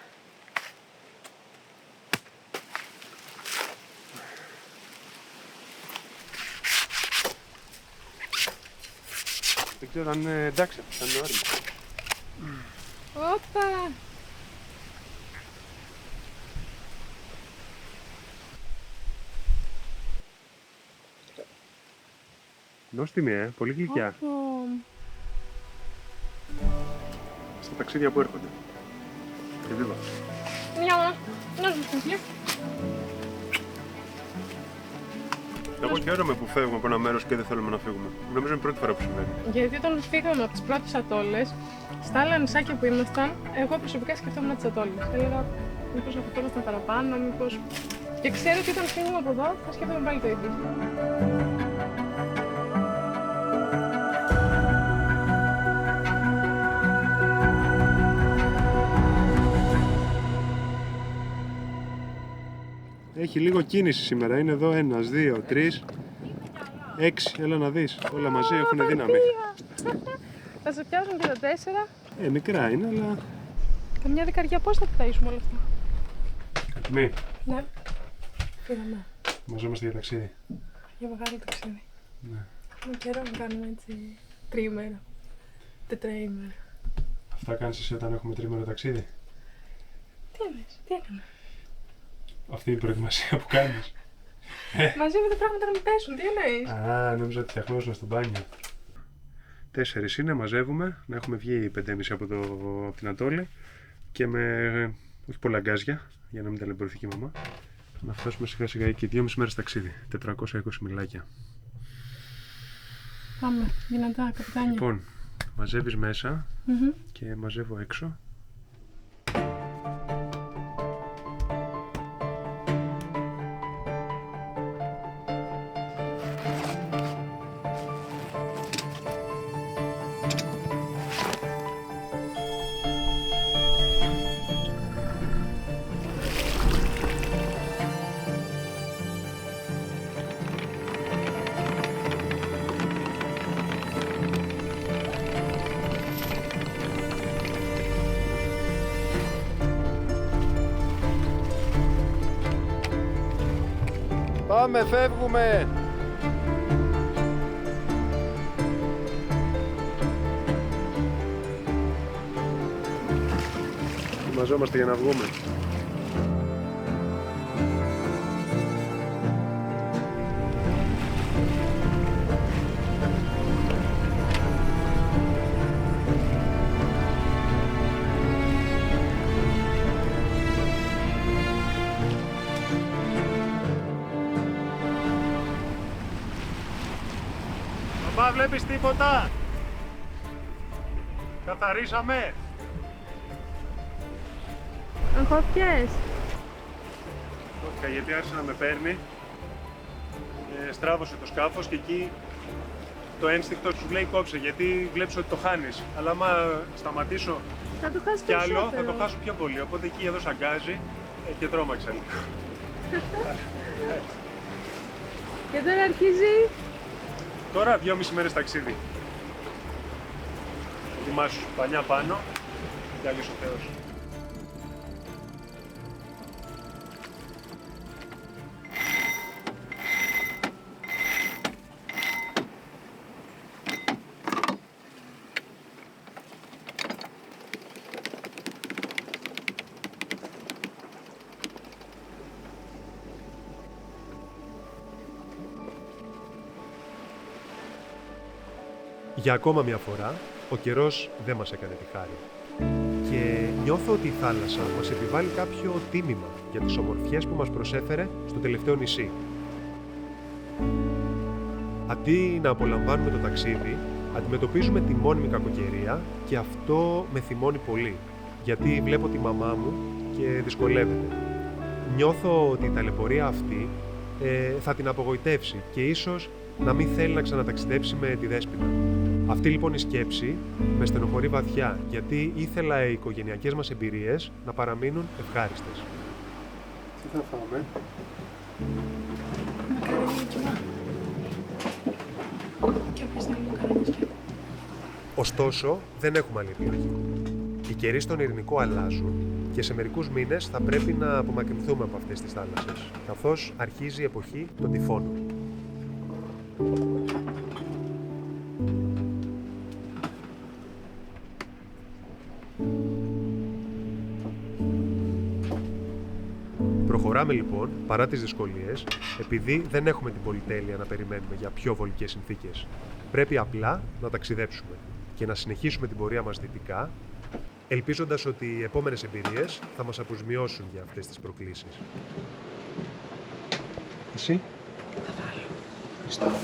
Δεν ξέρω αν είναι εντάξει αυτό, αν είναι όριμο. Όπα! Νόστιμη, πολύ γλυκιά. Ω, Στα ταξίδια που έρχονται. Και βίβα. Μια, να σου σκεφτεί. Εγώ χαίρομαι που φεύγουμε από ένα μέρος και δεν θέλουμε να φύγουμε. Νομίζω είναι η πρώτη φορά που συμβαίνει. Γιατί όταν φύγαμε από τις πρώτες ατόλες, στα άλλα νησάκια που ήμασταν, εγώ προσωπικά σκεφτόμουν τις ατόλες. Έλεγα μήπως αφαιρόμασταν παραπάνω, μήπως. Και ξέρω ότι όταν φύγουμε από εδώ θα σκέφτομαι πάλι το ίδιο. Έχει λίγο κίνηση σήμερα. Είναι εδώ 1, 2, 3, 6. Έλα να δεις. Όλα μαζί έχουν δύναμη. Θα σε πιάσουν και τα 4. Μικρά είναι, αλλά. Καμιά δεκαριά πώς θα τα ταΐσουμε όλα αυτά. Μη. Ναι. Φύγαμε. Μαζόμαστε για ταξίδι. Για μεγάλο ταξίδι. Ναι. Έχουμε καιρό να κάνουμε έτσι τριήμερα. Τετραήμερα. Αυτά κάνεις εσύ όταν έχουμε τρίμερο ταξίδι. Τι εννοείς, τι έκανα. Αυτή είναι η προετοιμασία που κάνεις. Μαζεύονται πράγματα να μην πέσουν, τι εννοείς. Νόμιζα ότι φτιαχνόσουν στο μπάνιο. 4 είναι, μαζεύουμε. Να έχουμε βγει 5,5 από την Ατόλη. Και με όχι πολλά γκάζια, για να μην ταλαιπωρηθεί και η μαμά. Να φτάσουμε σιγά σιγά εκεί. 2,5 μέρες ταξίδι. 420 μιλάκια. Πάμε, δυνατά, καπιτάνια. Λοιπόν, μαζεύεις μέσα και μαζεύω έξω. Πάμε, φεύγουμε! Μαζόμαστε για να βγούμε. Παπά, βλέπεις τίποτα? Καθαρίσαμε. Αγχώθηκες? Όχι, γιατί άρχισε να με παίρνει. Στράβωσε το σκάφος και εκεί το ένστικτο σου λέει κόψε, γιατί βλέπεις ότι το χάνεις. Αλλά άμα σταματήσω Θα το χάσει κι άλλο, περισσότερο. θα το χάσω πιο πολύ. Οπότε εκεί εδώ σαγκάζει και τρόμαξα λίγο. Και τώρα αρχίζει. Τώρα 2,5 μέρες ταξίδι. Ετοιμάσου, πανιά πάνω και άλλος ο Θεός. Για ακόμα μια φορά, ο καιρός δεν μας έκανε τη χάρη. Και νιώθω ότι η θάλασσα μας επιβάλλει κάποιο τίμημα για τις ομορφιές που μας προσέφερε στο τελευταίο νησί. Αντί να απολαμβάνουμε το ταξίδι, αντιμετωπίζουμε τη μόνιμη κακοκαιρία και αυτό με θυμώνει πολύ, γιατί βλέπω τη μαμά μου και δυσκολεύεται. Νιώθω ότι η ταλαιπωρία αυτή θα την απογοητεύσει και ίσως να μην θέλει να ξαναταξιδέψει με τη Δέσποινα. Αυτή λοιπόν η σκέψη με στενοχωρεί βαθιά, γιατί ήθελα οι οικογενειακές μας εμπειρίες να παραμείνουν ευχάριστες. Τι θα φάμε? Και όποιος θέλει μακαρονίσια. Ωστόσο, δεν έχουμε άλλη επιλογή. Οι καιροί στον Ειρηνικό αλλάζουν και σε μερικούς μήνες θα πρέπει να απομακρυνθούμε από αυτές τις θάλασσες, καθώς αρχίζει η εποχή των τυφώνων. Προχωράμε λοιπόν, παρά τις δυσκολίες, επειδή δεν έχουμε την πολυτέλεια να περιμένουμε για πιο βολικές συνθήκες. Πρέπει απλά να ταξιδέψουμε και να συνεχίσουμε την πορεία μας δυτικά, ελπίζοντας ότι οι επόμενες εμπειρίες θα μας αποσμιώσουν για αυτές τις προκλήσεις. Εσύ? Θα βάλω.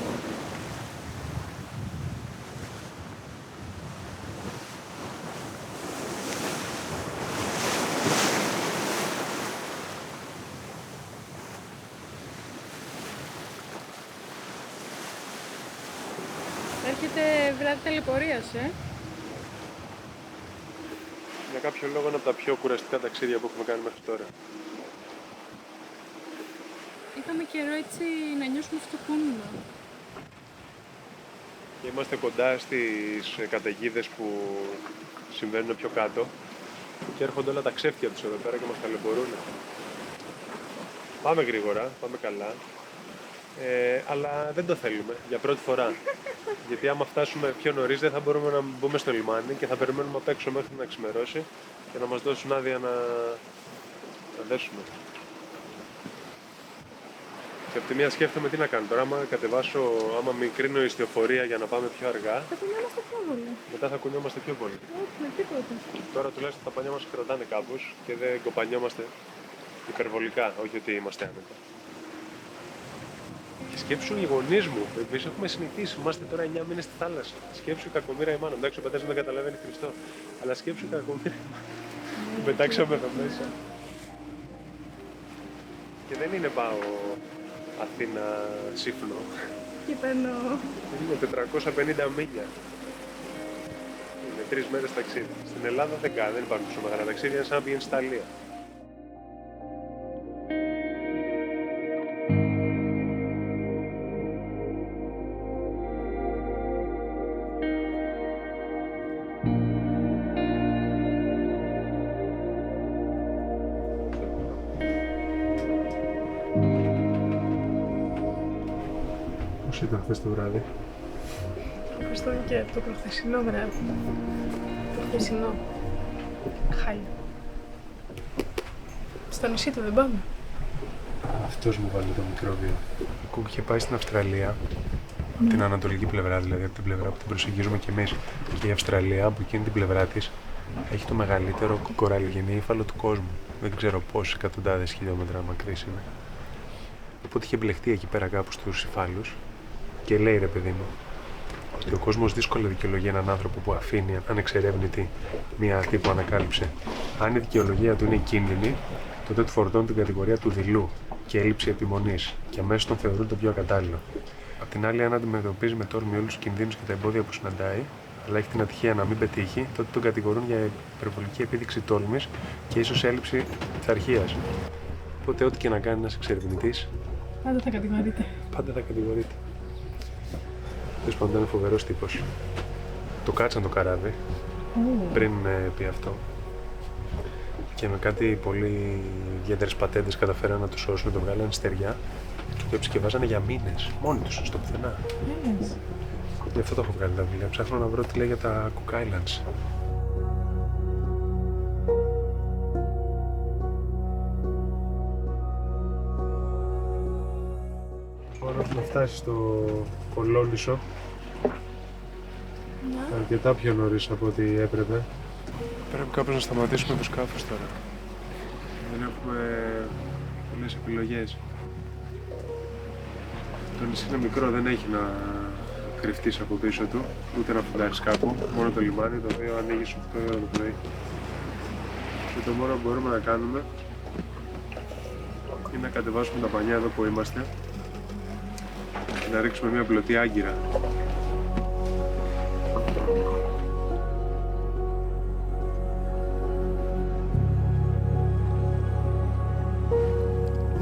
Έρχεται βράδυ ταλαιπωρίας, Για κάποιο λόγο είναι από τα πιο κουραστικά ταξίδια που έχουμε κάνει μέχρι τώρα. Είχαμε καιρό έτσι να νιώσουμε αυτό το κούνημα. Και είμαστε κοντά στις καταιγίδες που συμβαίνουν πιο κάτω και έρχονται όλα τα ξέφτια τους εδώ πέρα και μας ταλαιπωρούν. Πάμε γρήγορα, πάμε καλά, αλλά δεν το θέλουμε για πρώτη φορά. Γιατί άμα φτάσουμε πιο νωρίς δεν θα μπορούμε να μπούμε στο λιμάνι και θα περιμένουμε απ' έξω μέχρι να ξημερώσει και να μας δώσουν άδεια να δέσουμε. Και από τη μία σκέφτομαι τι να κάνω τώρα, άμα μικρύνω ιστιοφορία για να πάμε πιο αργά, Θα κουνιόμαστε πιο πολύ. μετά θα κουνιόμαστε πιο πολύ. Όχι, με τίποτα. Τώρα τουλάχιστον τα πανιά μας κρατάνε κάπως και δεν κοπανιόμαστε υπερβολικά, όχι ότι είμαστε άνετα. Και σκέψου οι γονείς μου, εμείς έχουμε συνηθίσει, είμαστε τώρα 9 μήνες στη θάλασσα. Σκέψου η κακομοίρα η μάνα, εντάξει ο πατέρας δεν καταλαβαίνει Χριστό, αλλά σκέψου η κακομοίρα η μάνα. Την πετάξαμε εδώ μέσα. Και δεν είναι πάω Αθήνα Σύφνο. Και παίρνω. Είναι 450 μίλια. Είναι 3 μέρες ταξίδι. Στην Ελλάδα δεν υπάρχουν τόσο μεγάλα ταξίδια, είναι σαν να πηγαίνεις στη Ιταλία. χθες το βράδυ. Ευχαριστώ και το προχθεσινό βράδυ. Το χθεσινό. Χάλια. Στο νησί του δεν πάμε. Αυτός μου βάλει το μικρόβιο. Ο Κουκ είχε πάει στην Αυστραλία, από την ανατολική πλευρά, δηλαδή από την πλευρά που την προσεγγίζουμε κι εμείς. Και η Αυστραλία, από εκείνη την πλευρά της, έχει το μεγαλύτερο κοραλιογενή ύφαλο του κόσμου. Δεν ξέρω πόσες εκατοντάδες χιλιόμετρα μακρύς είναι. Οπότε είχε μπλεχτεί εκεί πέρα κάπου στους υφάλους και λέει, ρε παιδί μου, ότι ο κόσμος δύσκολα δικαιολογεί έναν άνθρωπο που αφήνει ανεξερεύνητη μια τύπου ανακάλυψη. Αν η δικαιολογία του είναι κίνδυνη, τότε του φορτώνουν την κατηγορία του δειλού και έλλειψη επιμονής και αμέσως τον θεωρούν το πιο ακατάλληλο. Απ' την άλλη, αν αντιμετωπίζει με τόλμη όλους τους κινδύνους και τα εμπόδια που συναντάει, αλλά έχει την ατυχία να μην πετύχει, τότε τον κατηγορούν για υπερβολική επίδειξη τόλμης και ίσως έλλειψη πειθαρχίας. Οπότε, ό,τι και να κάνει ένας εξερευνητής, Πάντα θα κατηγορείτε. πάντα θα κατηγορείται. Τέλος πάντων, είναι φοβερός τύπος. Το κάτσαν το καράβι πριν πει αυτό. Και με κάτι πολύ ιδιαίτερες πατέντες καταφέραν να το σώσουν, να το βγάλανε στεριά και το επισκευάζανε για μήνες. Μόνοι τους, στο πουθενά. Γι' αυτό το έχω βγάλει τα βιβλία. Ψάχνω να βρω τι λέει για τα Cook Islands. Τώρα έχουμε φτάσει στο Κολόνισο. Αρκετά πιο νωρίς από ό,τι έπρεπε. Πρέπει κάπως να σταματήσουμε το σκάφος τώρα. Δεν έχουμε πολλές επιλογές. Το νησί είναι μικρό, δεν έχει να κρυφτείς από πίσω του, ούτε να φουντάρεις κάπου. Μόνο το λιμάνι, το οποίο ανοίγει στις 8 η ώρα το πρωί. Και το μόνο που μπορούμε να κάνουμε είναι να κατεβάσουμε τα πανιά εδώ που είμαστε και να ρίξουμε μια πλωτή άγκυρα.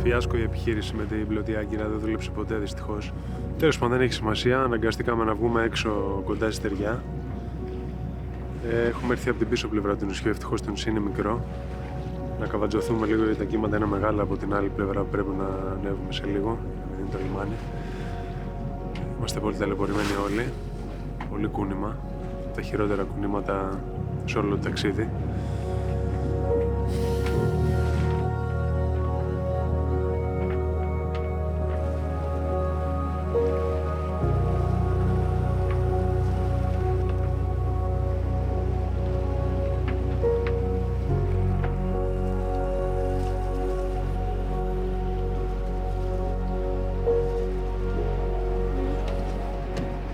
Φιάσκο η επιχείρηση με την πλωτή άγκυρα, δεν δούλεψε ποτέ δυστυχώς. Τέλος πάντων, δεν έχει σημασία, αναγκαστήκαμε να βγούμε έξω κοντά στη στεριά. Έχουμε έρθει από την πίσω πλευρά του νησιού, ευτυχώς το νησί είναι μικρό. Να καβατζωθούμε λίγο γιατί τα κύματα είναι μεγάλα από την άλλη πλευρά που πρέπει να ανέβουμε σε λίγο, επειδή είναι το λιμάνι. Είμαστε πολύ ταλαιπωρημένοι όλοι, πολύ κούνημα, τα χειρότερα κουνήματα σε όλο το ταξίδι.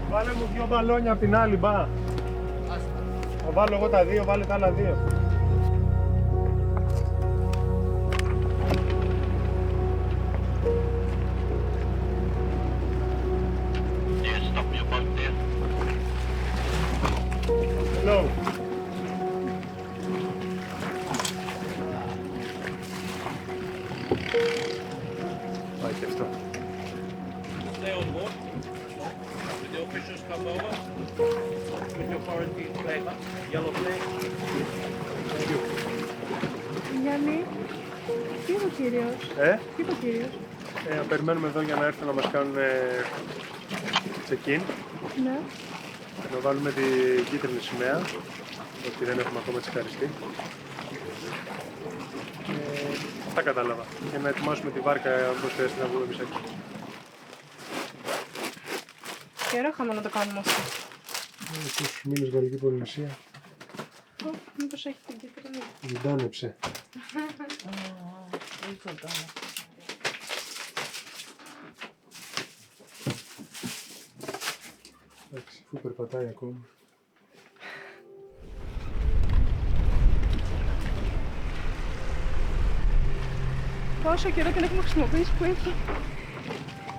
Βάλε μου 2 μπαλόνια από την άλλη, μπα. Θα βάλω εγώ τα 2, βάλε τα άλλα 2. Hello. Πάει και αυτό. Stay on board. With the officials come over with your quarantine paper, yellow flag. Γιάννη, τι είπε ο κύριος? Τι είπε ο κύριος? Περιμένουμε εδώ για να έρθουν να μας κάνουν check-in. Ναι. Να βάλουμε την κίτρινη σημαία, ότι δεν έχουμε ακόμα τσεκαριστεί. Τα κατάλαβα. Και να ετοιμάσουμε τη βάρκα όπως χρειάζεται να βγούμε εμείς έξω. Καιρό είχαμε να το κάνουμε αυτό. Πόσους μήνες Γαλλική Πολυνησία. Μήπως έχει την κίτρινη? Ζωντάνεψε. Εντάξει, αφού περπατάει ακόμα. Πόσο καιρό την έχουμε χρησιμοποιήσει που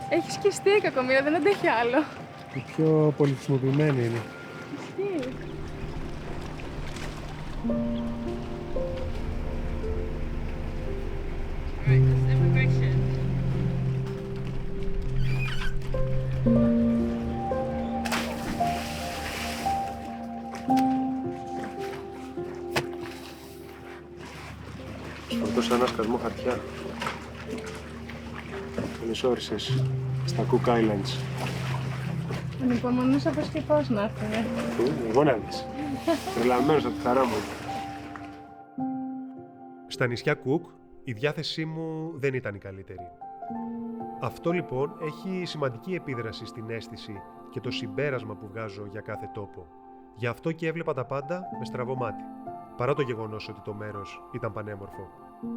έχει σκιστεί η κακομοίρα, δεν αντέχει άλλο. Η πιο πολυχρησιμοποιημένη είναι. Ισχύει. Σκορτώσα ένα σκασμό χαρτιά. Ενισόρισες στα Cook Islands. Ανυπομονούσα πως και πώς να έρθουνε. Εγώ να δεις. Τρελαμένος από τη χαρά μου. Στα νησιά Κουκ, η διάθεσή μου δεν ήταν η καλύτερη. Αυτό λοιπόν έχει σημαντική επίδραση στην αίσθηση και το συμπέρασμα που βγάζω για κάθε τόπο. Γι' αυτό και έβλεπα τα πάντα με στραβό μάτι, παρά το γεγονός ότι το μέρος ήταν πανέμορφο.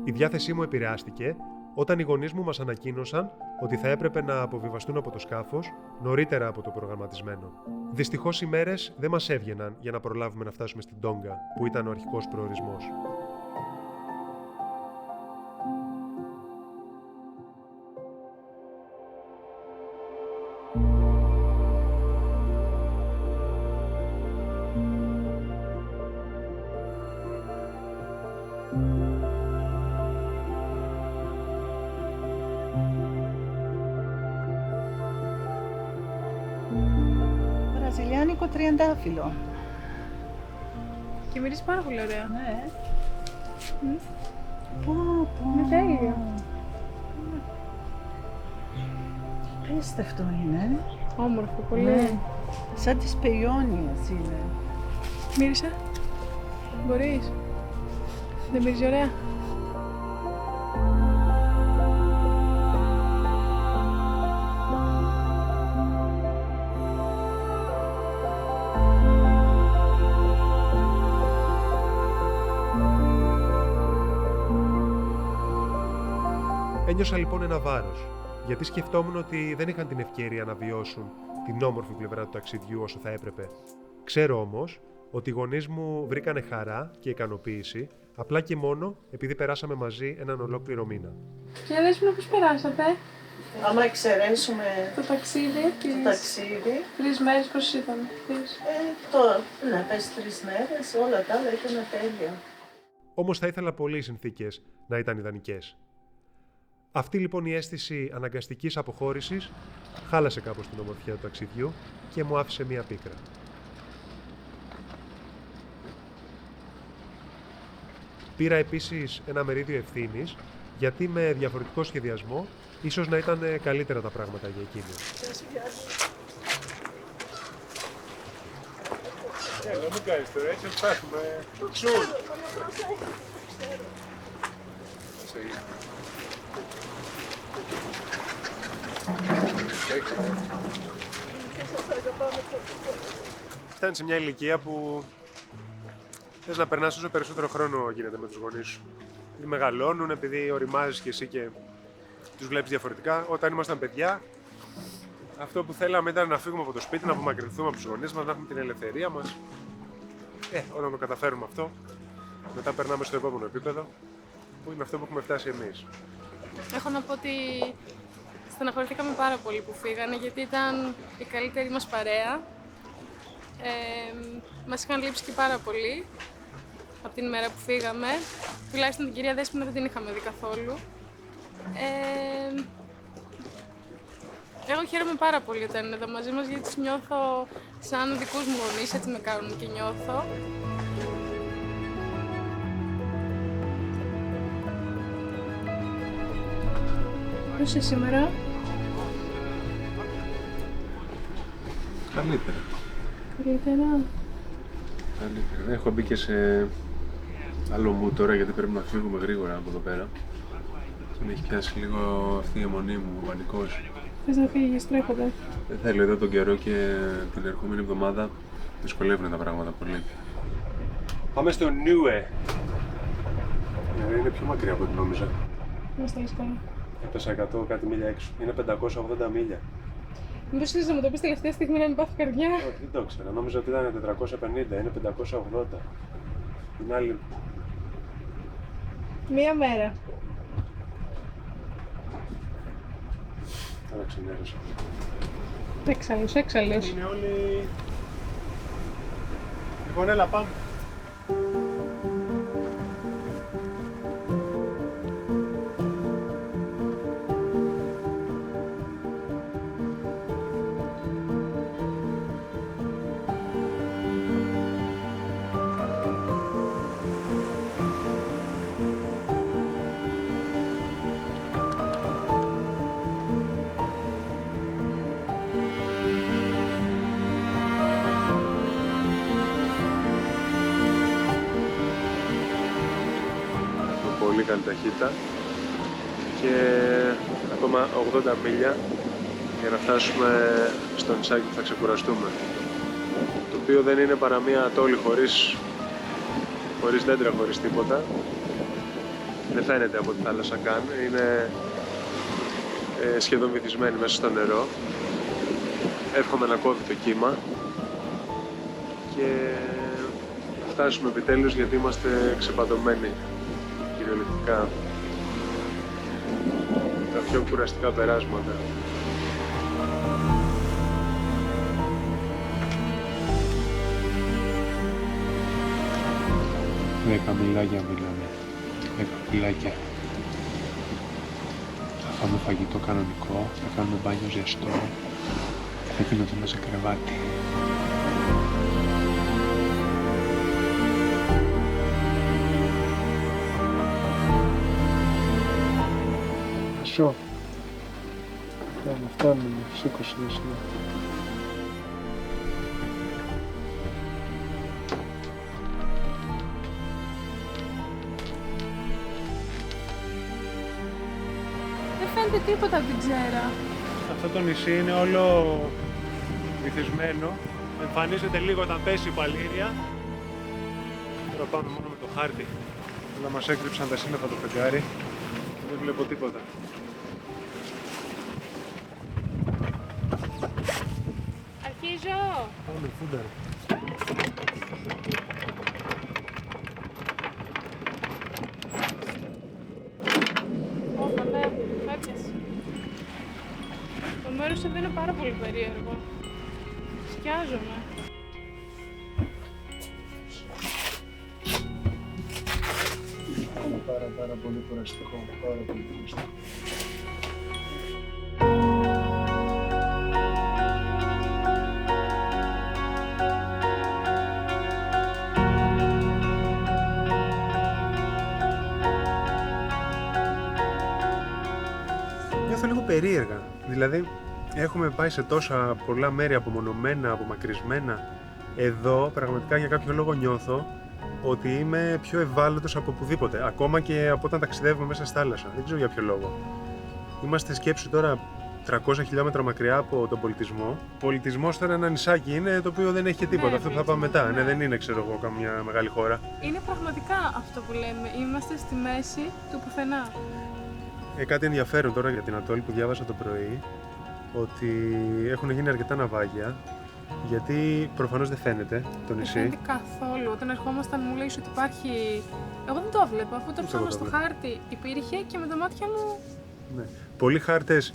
Η διάθεσή μου επηρεάστηκε όταν οι γονείς μου μας ανακοίνωσαν ότι θα έπρεπε να αποβιβαστούν από το σκάφος νωρίτερα από το προγραμματισμένο. Δυστυχώς οι μέρες δεν μας έβγαιναν για να προλάβουμε να φτάσουμε στην Τόγκα, που ήταν ο αρχικός προορισμός. Βραζιλιάνικο τριαντάφυλλο. Και μυρίζει πάρα πολύ ωραία. Ναι. Είναι τέλειο. Απίστευτο είναι. Όμορφο, πολύ. Ναι. Σαν τις πεϊόνιες είναι. Μύρισε. Μπορείς. Δεν μυρίζει ωραία. Ένιωσα λοιπόν ένα βάρος, γιατί σκεφτόμουν ότι δεν είχαν την ευκαιρία να βιώσουν την όμορφη πλευρά του ταξιδιού όσο θα έπρεπε. Ξέρω όμως ότι οι γονείς μου βρήκανε χαρά και ικανοποίηση απλά και μόνο επειδή περάσαμε μαζί έναν ολόκληρο μήνα. Και αδέσπονα πώς περάσατε Άμα εξαιρέσουμε το ταξίδι, το ταξίδι, 3 μέρες πώς ήταν. ναι, πες 3 μέρες, όλα τα άλλα ήταν τέλεια. Όμως θα ήθελα πολύ οι συνθήκες να ήταν ιδανικές. Αυτή λοιπόν η αίσθηση αναγκαστικής αποχώρησης χάλασε κάπως την ομορφιά του ταξιδιού και μου άφησε μία πίκρα. Πήρα επίσης ένα μερίδιο ευθύνης, γιατί με διαφορετικό σχεδιασμό ίσως να ήταν καλύτερα τα πράγματα για εκείνη. Έλα, μην κάνεις τώρα, έτσι φτάσουμε. Τσουλ! Φτάνει σε μια ηλικία που θες να περνάς όσο περισσότερο χρόνο γίνεται με τους γονείς σου. Επειδή μεγαλώνουν, επειδή οριμάζεις και εσύ και τους βλέπεις διαφορετικά. Όταν ήμασταν παιδιά, αυτό που θέλαμε ήταν να φύγουμε από το σπίτι, να απομακρυνθούμε από τους γονείς μας, να έχουμε την ελευθερία μας. Όταν το καταφέρουμε αυτό, μετά περνάμε στο επόμενο επίπεδο, που είναι αυτό που έχουμε φτάσει εμείς. Έχω να πω ότι στεναχωρηθήκαμε πάρα πολύ που φύγανε, γιατί ήταν η καλύτερη μας παρέα. Μας είχαν λείψει και πάρα πολύ από την ημέρα που φύγαμε. Τουλάχιστον την κυρία Δέσποινα δεν την είχαμε δει καθόλου. Εγώ χαίρομαι πάρα πολύ όταν είναι εδώ μαζί μας, γιατί τις νιώθω σαν δικούς μου γονείς, έτσι με κάνουν και νιώθω. Πώς είσαι σήμερα? Καλύτερα. Καλύτερα. Καλύτερα. Έχω μπει και σε άλλο μου τώρα, γιατί πρέπει να φύγουμε γρήγορα από εδώ πέρα. Και με έχει πιάσει λίγο αυτή η αιμονή μου, ο πανικός. Θες να φύγεις, τρέχονται. Δεν θέλω, εδώ τον καιρό και την ερχόμενη εβδομάδα δυσκολεύουν τα πράγματα πολύ. Πάμε στο Νιούε. Είναι πιο μακριά από ό,τι νόμιζα. Είμαστε λες καλά. Έπεσα 100 κάτι μίλια έξω. Είναι 580 μίλια. Μήπως θες να μου το πεις τελευταία στιγμή να μην πάθω καρδιά? Όχι, δεν το ήξερα. Νόμιζα ότι ήταν 450, είναι 580. Την άλλη. Μία μέρα. Τώρα ξενέρωσα. Έξαλλος, έξαλλος. Είναι όλοι. Λοιπόν, έλα πάμε. πολύ καλή ταχύτητα και ακόμα 80 μίλια για να φτάσουμε στο νησάκι που θα ξεκουραστούμε, το οποίο δεν είναι παρά μία ατόλη χωρίς δέντρα, χωρίς τίποτα. Δεν φαίνεται από τη θάλασσα καν, είναι σχεδόν βυθισμένη μέσα στο νερό. Εύχομαι να κόβει το κύμα και θα φτάσουμε επιτέλους, γιατί είμαστε ξεπατωμένοι κυριολεκτικά. Τα πιο κουραστικά περάσματα. 10 μιλάκια μιλάμε. 10 μιλάκια. Θα φάμε φαγητό κανονικό, θα κάνουμε μπάνιο ζεστό και θα κοιμηθούμε σε κρεβάτι. Ασό. Φτάνουμε, σήκωσε εσύ. Δεν φαίνεται τίποτα από την ξέρα. Αυτό το νησί είναι όλο βυθισμένο. Εμφανίζεται λίγο όταν πέσει η παλήρια. Τώρα πάμε μόνο με το χάρτη. Αλλά μας έκρυψαν τα σύννεφα το φεγγάρι και δεν βλέπω τίποτα. Αρχίζω! Πάμε, φούνταρα. Όπα, ναι, έπιασε. Το μέρος εδώ είναι πάρα πολύ περίεργο. Σκιάζομαι. Πάρα πολύ κουραστικό. Πάρα πολύ κουραστικό. Νιώθω λίγο περίεργα. Δηλαδή, έχουμε πάει σε τόσα πολλά μέρη απομονωμένα, απομακρυσμένα. Εδώ, πραγματικά για κάποιο λόγο νιώθω ότι είμαι πιο ευάλωτος από οπουδήποτε. Ακόμα και από όταν ταξιδεύουμε μέσα στη θάλασσα. Δεν ξέρω για ποιο λόγο. Είμαστε, σκέψου τώρα, 300 χιλιόμετρα μακριά από τον πολιτισμό. Πολιτισμός τώρα ένα νησάκι είναι, το οποίο δεν έχει και τίποτα. Ναι, αυτό που θα πάμε μετά. ναι. Ναι, δεν είναι, ξέρω εγώ, καμιά μεγάλη χώρα. Είναι πραγματικά αυτό που λέμε. Είμαστε στη μέση του πουθενά. Κάτι ενδιαφέρον τώρα για την Ατόλη που διάβασα το πρωί, ότι έχουν γίνει αρκετά ναυάγια, γιατί προφανώς δεν φαίνεται το Δεν νησί. φαίνεται καθόλου. Όταν ερχόμασταν μου λέει ότι υπάρχει. Εγώ δεν το βλέπω. Αφού το Ούτε εγώ ψάχνω το στο βλέπω. χάρτη υπήρχε και με τα μάτια μου. Ναι. Πολλοί χάρτες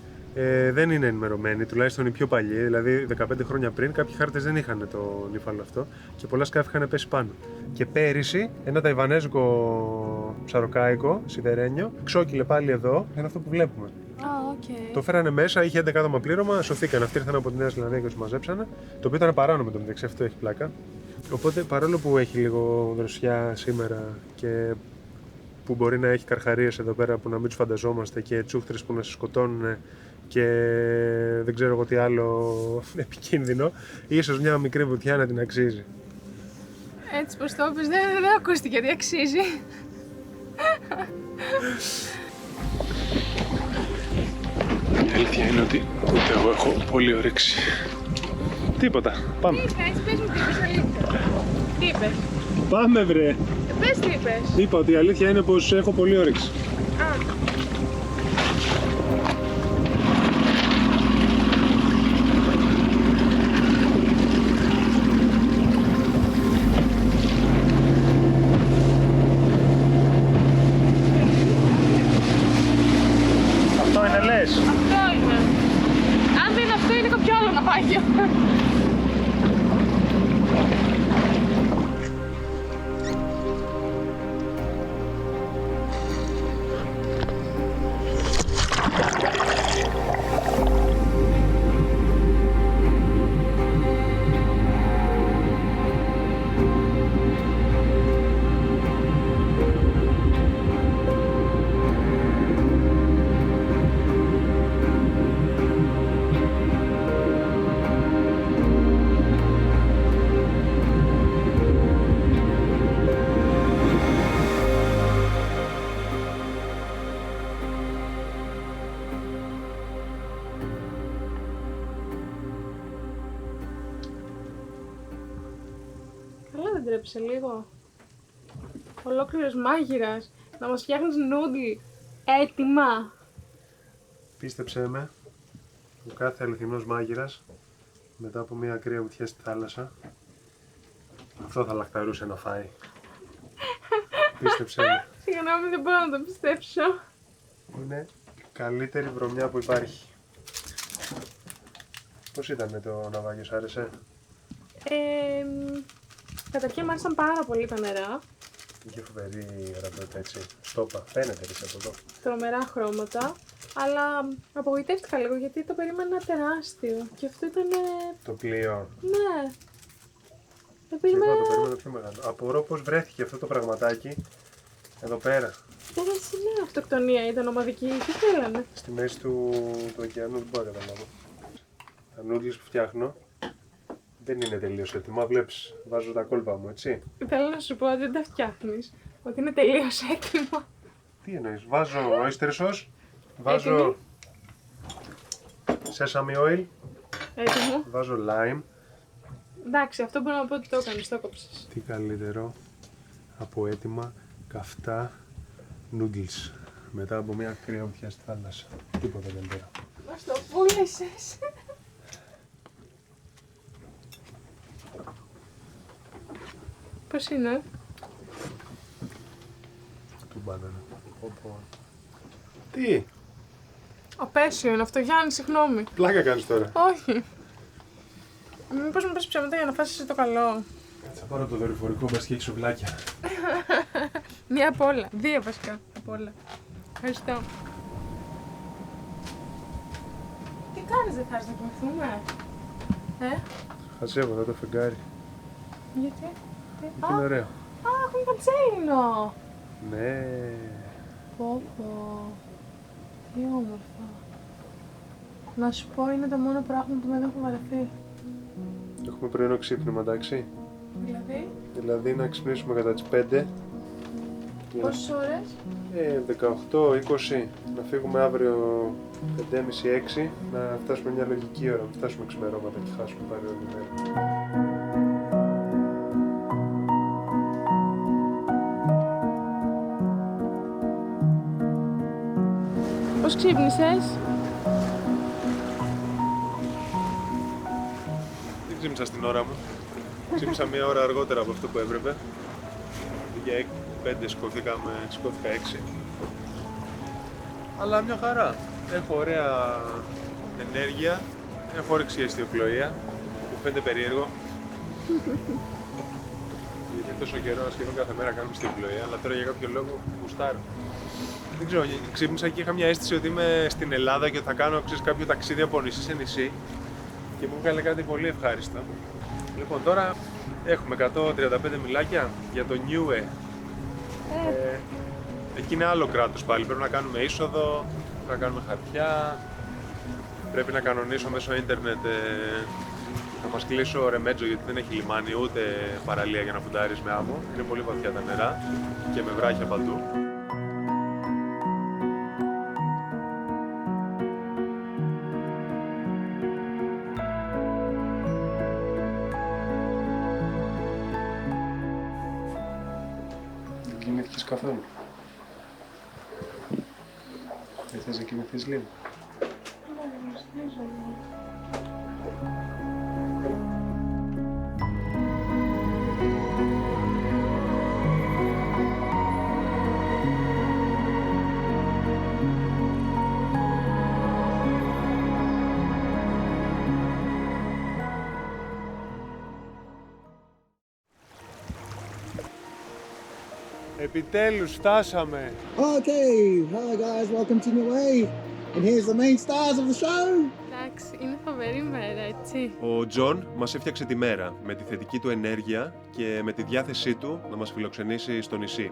δεν είναι ενημερωμένοι, τουλάχιστον οι πιο παλιοί, δηλαδή 15 χρόνια πριν, κάποιοι χάρτες δεν είχαν το νύφαλο αυτό και πολλά σκάφη είχαν πέσει πάνω. Και πέρυσι ένα ταϊβανέζικο ψαροκάικο, σιδερένιο, ξόκυλε πάλι εδώ, είναι αυτό που βλέπουμε. Α, οκ. Το φέρανε μέσα, είχε 11 άτομα πλήρωμα, σωθήκαν. Αυτοί ήρθαν από τη Νέα Ζηλανδία και του μαζέψανε. Το οποίο ήταν παράνομο το μεταξύ, αυτό έχει πλάκα. Οπότε παρόλο που έχει λίγο δροσιά σήμερα και που μπορεί να έχει καρχαρίες εδώ πέρα που να μην τους φανταζόμαστε και τσούχτρες που να σε σκοτώνουν και δεν ξέρω εγώ τι άλλο επικίνδυνο, ίσως μια μικρή βουτιά να την αξίζει. Έτσι πως το είπες, δεν ακούστηκε τι αξίζει. Η αλήθεια είναι ότι ούτε εγώ έχω πολύ όρεξη. Τίποτα, πάμε. Τι είπες, πες μου τι είπες, αλήθεια. Τι είπες, Πάμε βρε. πες τι είπες. Είπα ότι η αλήθεια είναι πως έχω πολύ όρεξη. Α, Αυτό είναι λες. αυτό είναι. Αν δεν είναι αυτό, είναι κάποιο άλλο ναυάγιο. Καλά δεν τρέψε λίγο. Ολόκληρος μάγειρας να μας φτιάχνεις νούντλ έτοιμα. Πίστεψέ με, ο κάθε αληθινός μάγειρας μετά από μια ακραία βουτιά στη θάλασσα αυτό θα λαχταρούσε να φάει. Πίστεψέ με. Συγγνώμη, δεν μπορώ να το πιστέψω. Είναι η καλύτερη βρωμιά που υπάρχει. Πώς ήταν το ναυάγιο, σ' άρεσε? Καταρχήν μου άρεσαν πάρα πολύ τα νερά. Είχε φοβερή ραντότητα, έτσι. Στόπα, φαίνεται έτσι από εδώ. Τρομερά χρώματα. Αλλά απογοητεύτηκα λίγο γιατί το περίμενα τεράστιο. Και αυτό ήταν. Το πλοίο. Ναι. Το Και εγώ περίμενα. το περίμενα πιο μεγάλο. Απορώ πώς βρέθηκε αυτό το πραγματάκι εδώ πέρα. Πέρασε ναι, αυτοκτονία, ήταν ομαδική. Τι θέλανε. Στη μέση του ωκεανού, δεν μπορώ να καταλάβω. Τα νούντλς που φτιάχνω δεν είναι τελείως έτοιμα. Βλέπεις, βάζω τα κόλπα μου, έτσι. Θέλω να σου πω ότι δεν τα φτιάχνεις. Ότι είναι τελείως έτοιμο. Τι εννοείς, βάζω oyster sauce, βάζω sesame oil, Έτοιμο. βάζω lime. Εντάξει, αυτό μπορώ να πω ότι το έκανες, το έκοψες. Τι καλύτερο από έτοιμα καυτά noodles μετά από μια ακραία βουτιά στη θάλασσα. Τίποτα δεν πέρα. Μας το πούλησες. Πώς είναι? Του μπάνανα. Τι, Απέσιο είναι αυτό, Γιάννη, συγγνώμη. πλάκα κάνεις τώρα. Όχι. Μήπως μου πες ψέματα για να φάσεις εσύ το καλό. Θα πάρω το δορυφορικό, μπας και έχει σουβλάκια. Μία απ' όλα. Δύο βασικά απ' όλα. Ευχαριστώ. Τι κάνεις, δεν θα έρθεις να κοιμηθούμε? Χαζεύω εδώ το φεγγάρι. Γιατί? Είναι ωραίο. Α, έχουμε παντσέλινο. Ναι. Πω πω. Τι όμορφα. Να σου πω, είναι το μόνο πράγμα που δεν έχω βαρεθεί. Έχουμε πρωινό ξύπνημα, εντάξει. Δηλαδή, Δηλαδή να ξυπνήσουμε κατά τις 5. πόσες ώρες? 18-20. Να φύγουμε αύριο 5.30-6. Να φτάσουμε μια λογική ώρα. Να φτάσουμε ξημερώματα και χάσουμε πάλι όλη τη μέρα. Πώς ξύπνησες? Δεν ξύπνησα στην ώρα μου. Ξύπνησα μια ώρα αργότερα από αυτό που έπρεπε. Για 5 σκόθηκα 6. Αλλά μια χαρά. Έχω ωραία ενέργεια. Έχω όρεξη για αισιοπλοεία. Μου φαίνεται περίεργο. Γιατί τόσο καιρό σχεδόν κάθε μέρα κάνουμε αισιοπλοεία, αλλά τώρα για κάποιο λόγο γουστάρω. Δεν ξέρω, ξύπνησα και είχα μια αίσθηση ότι είμαι στην Ελλάδα και θα κάνω κάποιο ταξίδι από νησί σε νησί και μου έκανε κάτι πολύ ευχάριστο. Λοιπόν, τώρα έχουμε 135 μιλάκια για το Niue. Εκεί είναι άλλο κράτος πάλι, πρέπει να κάνουμε είσοδο, πρέπει να κάνουμε χαρτιά, πρέπει να κανονίσω μέσω ίντερνετ να μας κλείσω ο Ρεμέτζο γιατί δεν έχει λιμάνι ούτε παραλία για να φουντάρεις με άμμο. Είναι πολύ βαθιά τα νερά και με βράχια παντού. Δεν κοιμήθηκες καθόλου? Δεν θες να κοιμηθείς λίγο? Επιτέλους φτάσαμε! Okay, hi guys, welcome to Niue. And here's the main stars of the show. Εντάξει, είναι φοβερή μέρα, έτσι. Ο Τζον μας έφτιαξε τη μέρα με τη θετική του ενέργεια και με τη διάθεσή του να μας φιλοξενήσει στο νησί.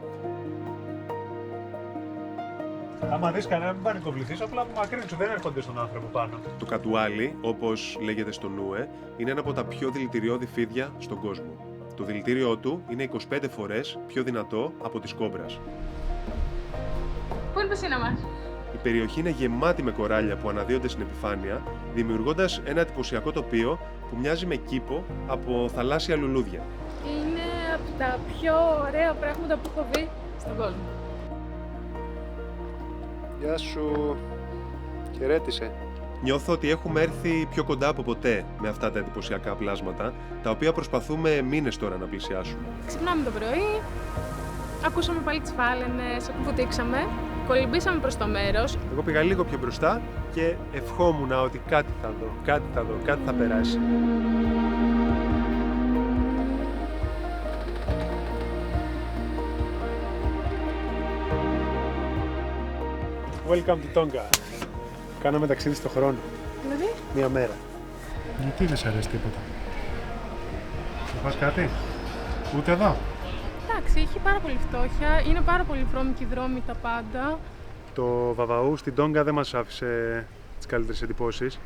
Άμα δεις κανένα, μην πανικοβληθείς, απλά απομακρύνεις, δεν έρχονται στον άνθρωπο πάνω. Το κατουάλι, όπως λέγεται στο Νούε, είναι ένα από τα πιο δηλητηριώδη φίδια στον κόσμο. Το δηλητήριό του είναι 25 φορές πιο δυνατό από της κόμπρας. Πού είναι η πισίνα μας? Η περιοχή είναι γεμάτη με κοράλια που αναδύονται στην επιφάνεια, δημιουργώντας ένα εντυπωσιακό τοπίο που μοιάζει με κήπο από θαλάσσια λουλούδια. Είναι από τα πιο ωραία πράγματα που έχω δει στον κόσμο. Γεια σου. Χαιρέτησε. Νιώθω ότι έχουμε έρθει πιο κοντά από ποτέ με αυτά τα εντυπωσιακά πλάσματα, τα οποία προσπαθούμε μήνες τώρα να πλησιάσουμε. Ξυπνάμε το πρωί, ακούσαμε πάλι τις φάλαινες, ακουβουτήξαμε, κολυμπήσαμε προς το μέρος. Εγώ πήγα λίγο πιο μπροστά και ευχόμουν ότι κάτι θα δω, κάτι θα περάσει. Welcome to Tonga. Κάναμε ταξίδι στον χρόνο. Δηλαδή, Μία μέρα. Γιατί δεν σ' αρέσει τίποτα? Θα φας κάτι? Ούτε εδώ. εντάξει, έχει πάρα πολύ φτώχεια, είναι πάρα πολύ βρώμικοι δρόμοι τα πάντα. Το Βαβαού στην Τόγκα δεν μας άφησε τις καλύτερες εντυπώσεις.